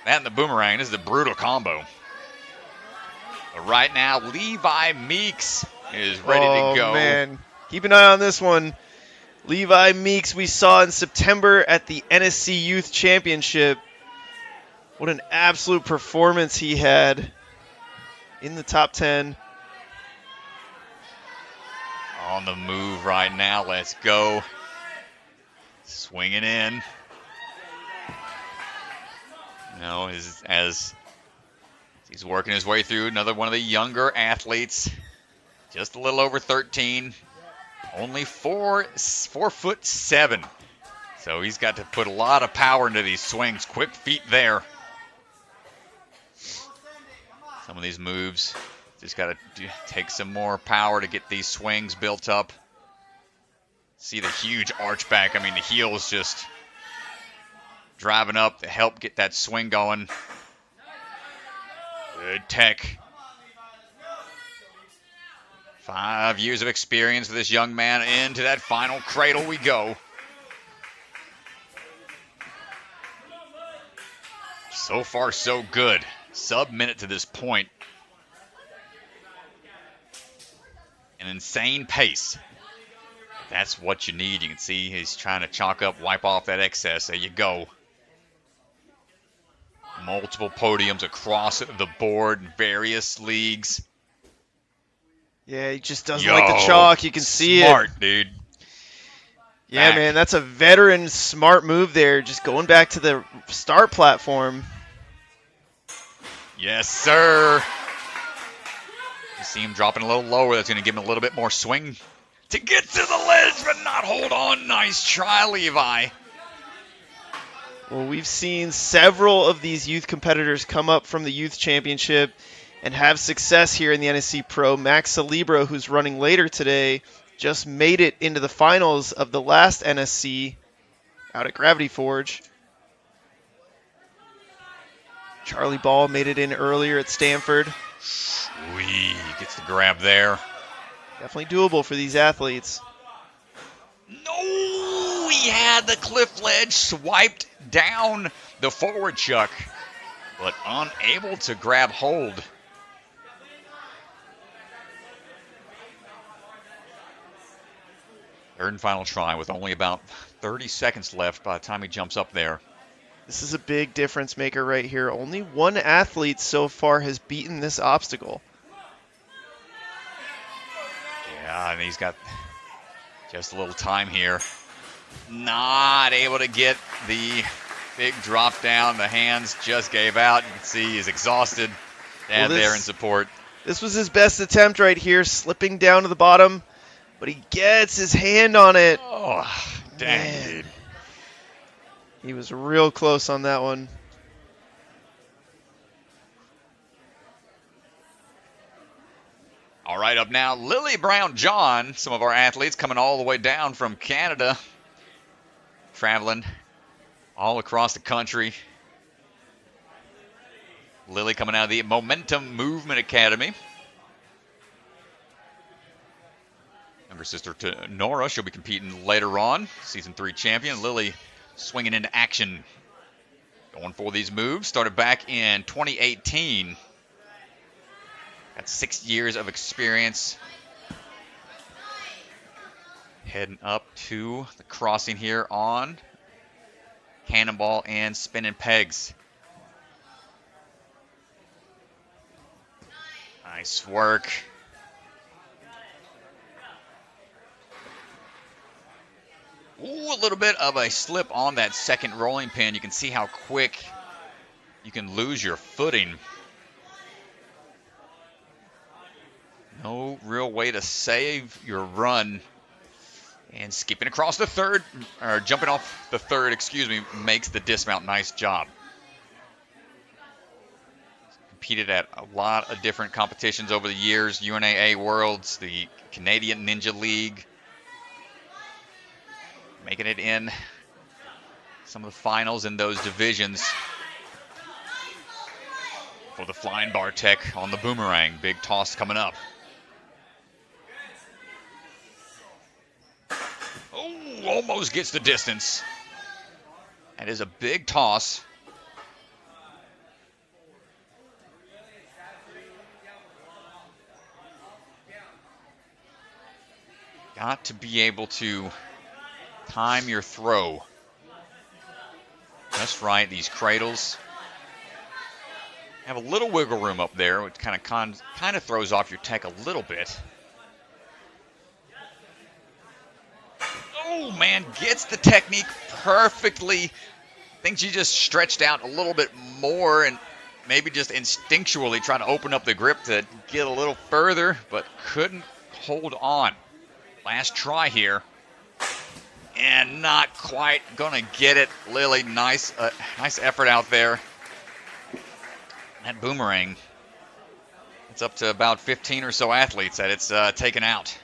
S2: and the boomerang. This is the brutal combo. But right now, Levi Meeks is ready to go.
S1: Oh, man. Keep an eye on this one. Levi Meeks we saw in September at the NSC Youth Championship. What an absolute performance he had in the top 10.
S2: On the move right now. Let's go. Swinging in. No, as he's working his way through another one of the younger athletes. Just a little over 13. Only 4'7". So he's got to put a lot of power into these swings. Quick feet there. Some of these moves, just got to take some more power to get these swings built up. See the huge arch back. I mean, the heel is just driving up to help get that swing going. Good tech. 5 years of experience for this young man. Into that final cradle we go. So far, so good. Sub-minute to this point. An insane pace. That's what you need. You can see he's trying to chalk up, wipe off that excess. There you go. Multiple podiums across the board in various leagues.
S1: Yeah, he just doesn't like the chalk. You can see it.
S2: Smart, dude.
S1: Yeah,
S2: Back.
S1: man, that's a veteran smart move there. Just going back to the start platform.
S2: Yes, sir. You see him dropping a little lower. That's going to give him a little bit more swing to get to the ledge, but not hold on. Nice try, Levi.
S1: Well, we've seen several of these youth competitors come up from the youth championship and have success here in the NSC Pro. Max Celebro, who's running later today, just made it into the finals of the last NSC out at Gravity Forge. Charlie Ball made it in earlier at Stanford.
S2: Sweet. Gets the grab there.
S1: Definitely doable for these athletes.
S2: No! He had the cliff ledge swiped down the forward chuck, but unable to grab hold. Third and final try with only about 30 seconds left by the time he jumps up there.
S1: This is a big difference maker right here. Only one athlete so far has beaten this obstacle.
S2: Yeah, and he's got just a little time here. Not able to get the big drop down. The hands just gave out. You can see he's exhausted. And there in support.
S1: This was his best attempt right here, slipping down to the bottom. But he gets his hand on it.
S2: Oh, dang, dude.
S1: He was real close on that one.
S2: All right, up now, Lily Brown-John. Some of our athletes coming all the way down from Canada. Traveling all across the country. Lily coming out of the Momentum Movement Academy. Younger sister to Nora. She'll be competing later on. Season 3 champion. Lily swinging into action. Going for these moves. Started back in 2018. Got 6 years of experience. Heading up to the crossing here on Cannonball and Spinning Pegs. Nice work. Ooh, a little bit of a slip on that second rolling pin. You can see how quick you can lose your footing. No real way to save your run. And skipping across the third, or jumping off the third, excuse me, makes the dismount. Nice job. Competed at a lot of different competitions over the years. UNAA Worlds, the Canadian Ninja League. Making it in some of the finals in those divisions. For the flying Bartek on the boomerang. Big toss coming up. Oh, almost gets the distance. That is a big toss. Got to be able to time your throw just right. These cradles have a little wiggle room up there, which kind of throws off your tech a little bit. Oh man, gets the technique perfectly. Think she just stretched out a little bit more and maybe just instinctually trying to open up the grip to get a little further, but couldn't hold on. Last try here. And not quite gonna get it. Lily, nice effort out there. That boomerang, it's up to about 15 or so athletes that it's taken out.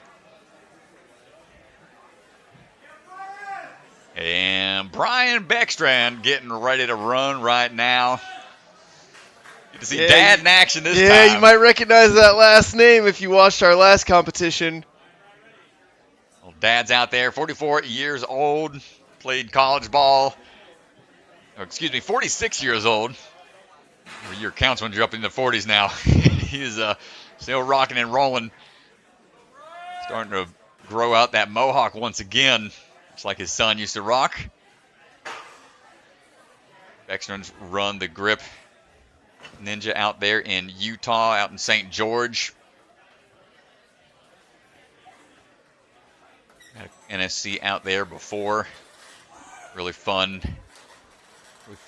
S2: And Brian Bergstrom getting ready to run right now. Get to see Dad in action this time.
S1: Yeah, you might recognize that last name if you watched our last competition.
S2: Well, Dad's out there, 44 years old, played college ball. Or, excuse me, 46 years old. Your counts when you're up in the 40s now. He's still rocking and rolling. Starting to grow out that mohawk once again. Just like his son used to rock. Bergstrom's run the grip ninja out there in Utah, out in St. George. Had NSC out there before. Really fun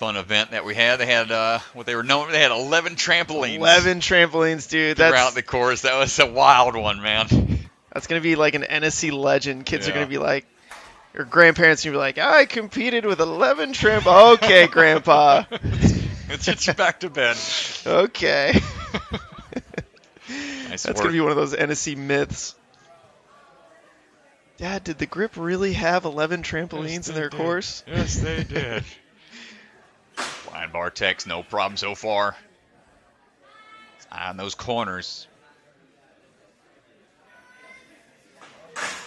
S2: event that we had. They had what they were known. They had 11 trampolines.
S1: 11 trampolines, dude.
S2: Throughout the course. That was a wild one, man.
S1: That's gonna be like an NSC legend. Kids are gonna be like, your grandparents are gonna be like, I competed with 11 trampolines. Okay, Grandpa.
S2: Let's get you back to bed.
S1: Okay.
S2: Nice
S1: That's
S2: work.
S1: gonna be one of those NSC myths. Dad, did the grip really have 11 trampolines in their course?
S2: Yes, they did. Flying Bartex, no problem so far. Eye on those corners.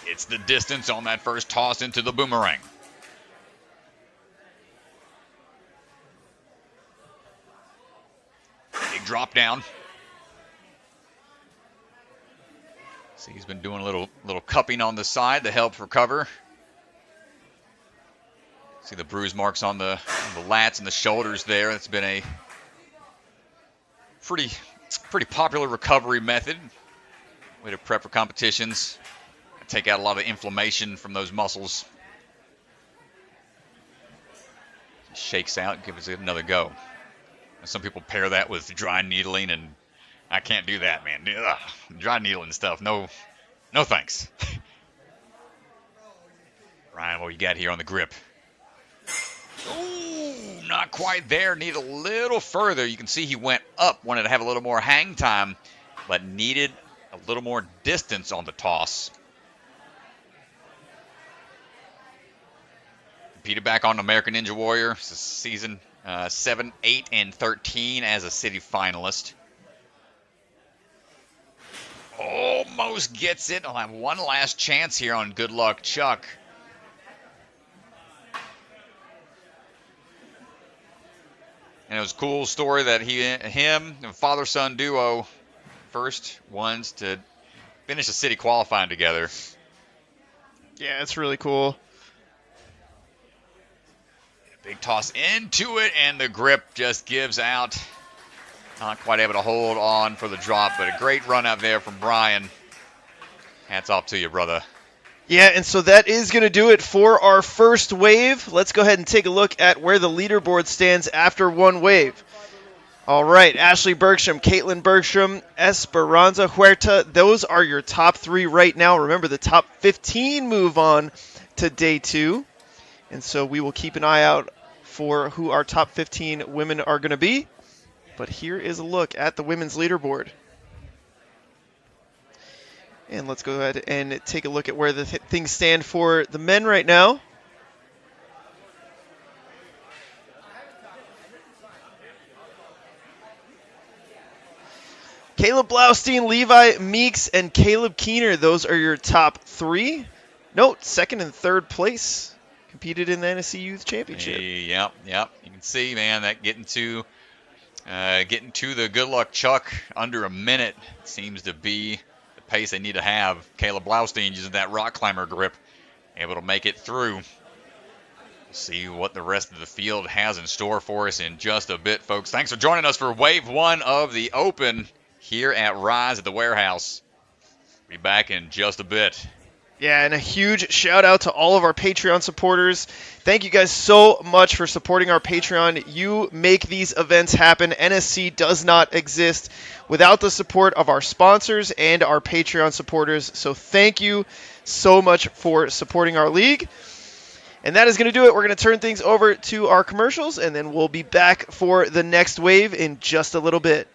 S2: It's the distance on that first toss into the boomerang. Big drop down. See, he's been doing a little cupping on the side to help recover. See the bruise marks on the lats and the shoulders there. It's been a pretty popular recovery method. Way to prep for competitions. Take out a lot of inflammation from those muscles. Shakes out, gives it another go. And some people pair that with dry needling, and I can't do that, man. Ugh, dry needling stuff, no thanks. Ryan, what you got here on the grip? Ooh, not quite there. Need a little further. You can see he went up, wanted to have a little more hang time, but needed a little more distance on the toss. Competed back on American Ninja Warrior. Season 7, 8, and 13 as a city finalist. Almost gets it. I'll have one last chance here on Good Luck Chuck. And it was a cool story that him and father-son duo, first ones to finish a city qualifying together.
S1: Yeah, it's really cool.
S2: Big toss into it, and the grip just gives out. Not quite able to hold on for the drop, but a great run out there from Brian. Hats off to you, brother.
S1: Yeah, and so that is going to do it for our first wave. Let's go ahead and take a look at where the leaderboard stands after one wave. All right, Ashley Bergstrom, Caitlyn Bergstrom, Esperanza Huerta, those are your top 3 right now. Remember, the top 15 move on to day 2. And so we will keep an eye out for who our top 15 women are going to be. But here is a look at the women's leaderboard. And let's go ahead and take a look at where the things stand for the men right now. Caleb Blaustein, Levi Meeks, and Caleb Keener. Those are your top 3. Note, 2nd and 3rd place competed in the NSC Youth Championship.
S2: Yep. You can see, man, that getting to the good luck chuck under a minute seems to be the pace they need to have. Caleb Blaustein using that rock climber grip, able to make it through. See what the rest of the field has in store for us in just a bit, folks. Thanks for joining us for Wave 1 of the Open here at Rise at the Warehouse. Be back in just a bit.
S1: Yeah, and a huge shout out to all of our Patreon supporters. Thank you guys so much for supporting our Patreon. You make these events happen. NSC does not exist without the support of our sponsors and our Patreon supporters. So thank you so much for supporting our league. And that is going to do it. We're going to turn things over to our commercials, and then we'll be back for the next wave in just a little bit.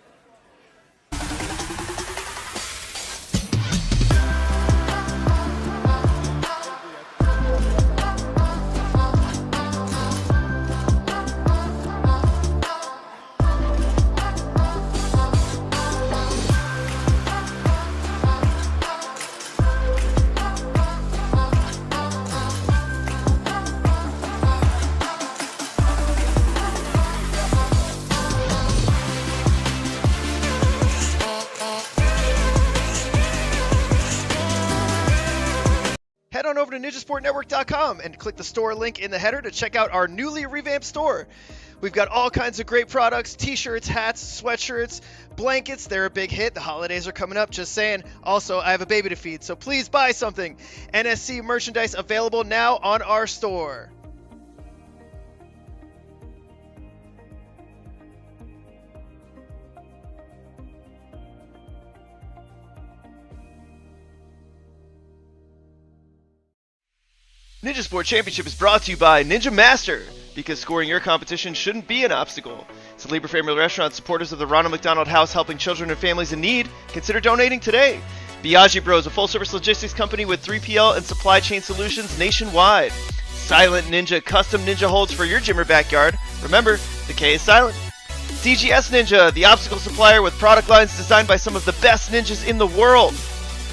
S1: Head on over to NinjaSportNetwork.com and click the store link in the header to check out our newly revamped store. We've got all kinds of great products, t-shirts, hats, sweatshirts, blankets. They're a big hit. The holidays are coming up, just saying. Also, I have a baby to feed, so please buy something. NSC merchandise available now on our store. Ninja Sport Championship is brought to you by Ninja Master, because scoring your competition shouldn't be an obstacle. It's a Libre Family Restaurant, supporters of the Ronald McDonald House, helping children and families in need. Consider donating today. Biaggi Bros, a full-service logistics company with 3PL and supply chain solutions nationwide. Silent Ninja, custom ninja holds for your gym or backyard. Remember, the K is silent. DGS Ninja, the obstacle supplier with product lines designed by some of the best ninjas in the world.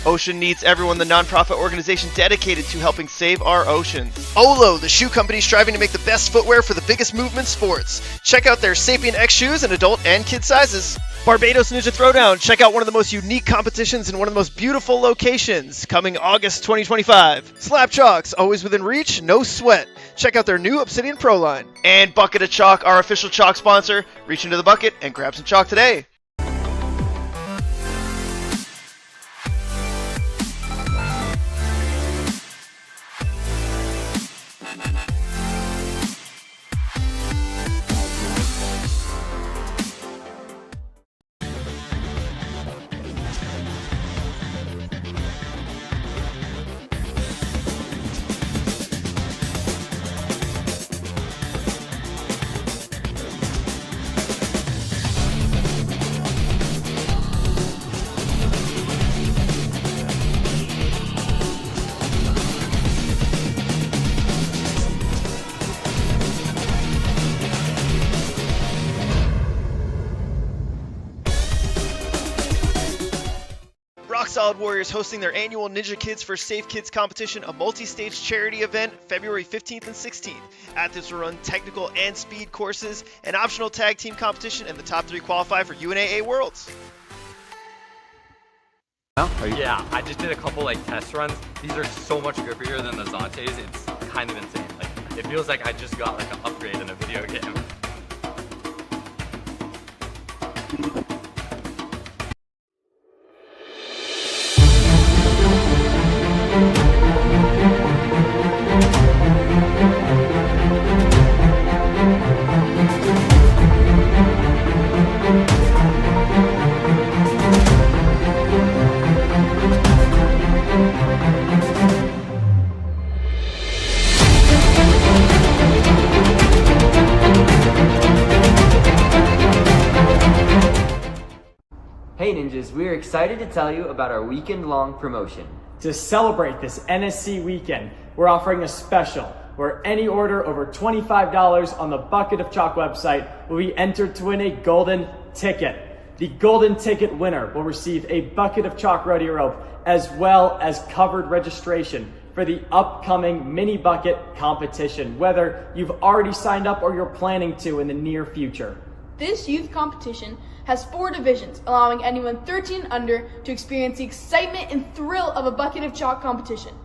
S1: Ocean Needs Everyone, the nonprofit organization dedicated to helping save our oceans. Olo, the shoe company striving to make the best footwear for the biggest movement sports. Check out their Sapien X shoes in adult and kid sizes. Barbados Ninja Throwdown. Check out one of the most unique competitions in one of the most beautiful locations. Coming August 2025. Slap Chalks, always within reach, no sweat. Check out their new Obsidian Pro line. And Bucket of Chalk, our official chalk sponsor. Reach into the bucket and grab some chalk today. Solid Warriors hosting their annual Ninja Kids for Safe Kids competition, a multi-stage charity event February 15th and 16th. Athletes will run technical and speed courses, an optional tag team competition, and the top 3 qualify for UNAA Worlds.
S11: Yeah, I just did a couple like test runs. These are so much grippier than the Zantes. It's kind of insane. Like it feels like I just got like an upgrade in a video game.
S6: Hey Ninjas, we're excited to tell you about our weekend-long promotion.
S7: To celebrate this NSC weekend, we're offering a special where any order over $25 on the Bucket of Chalk website will be entered to win a golden ticket. The golden ticket winner will receive a Bucket of Chalk rodeo rope as well as covered registration for the upcoming mini bucket competition, whether you've already signed up or you're planning to in the near future.
S8: This youth competition has 4 divisions, allowing anyone 13 under to experience the excitement and thrill of a Bucket of Chalk competition.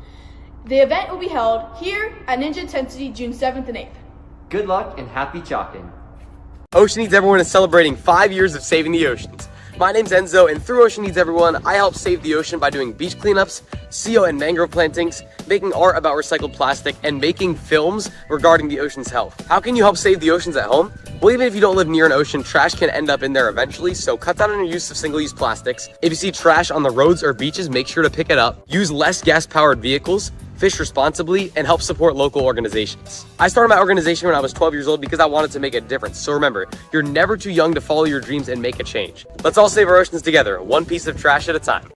S8: The event will be held here at Ninja Intensity June 7th and 8th.
S6: Good luck and happy chalking.
S4: Ocean Needs Everyone is celebrating 5 years of saving the oceans. My name's Enzo, and through Ocean Needs Everyone, I help save the ocean by doing beach cleanups, seal and mangrove plantings, making art about recycled plastic, and making films regarding the ocean's health. How can you help save the oceans at home? Well, even if you don't live near an ocean, trash can end up in there eventually, so cut down on your use of single-use plastics. If you see trash on the roads or beaches, make sure to pick it up. Use less gas-powered vehicles, fish responsibly, and help support local organizations. I started my organization when I was 12 years old because I wanted to make a difference. So remember, you're never too young to follow your dreams and make a change. Let's all save our oceans together, one piece of trash at a time.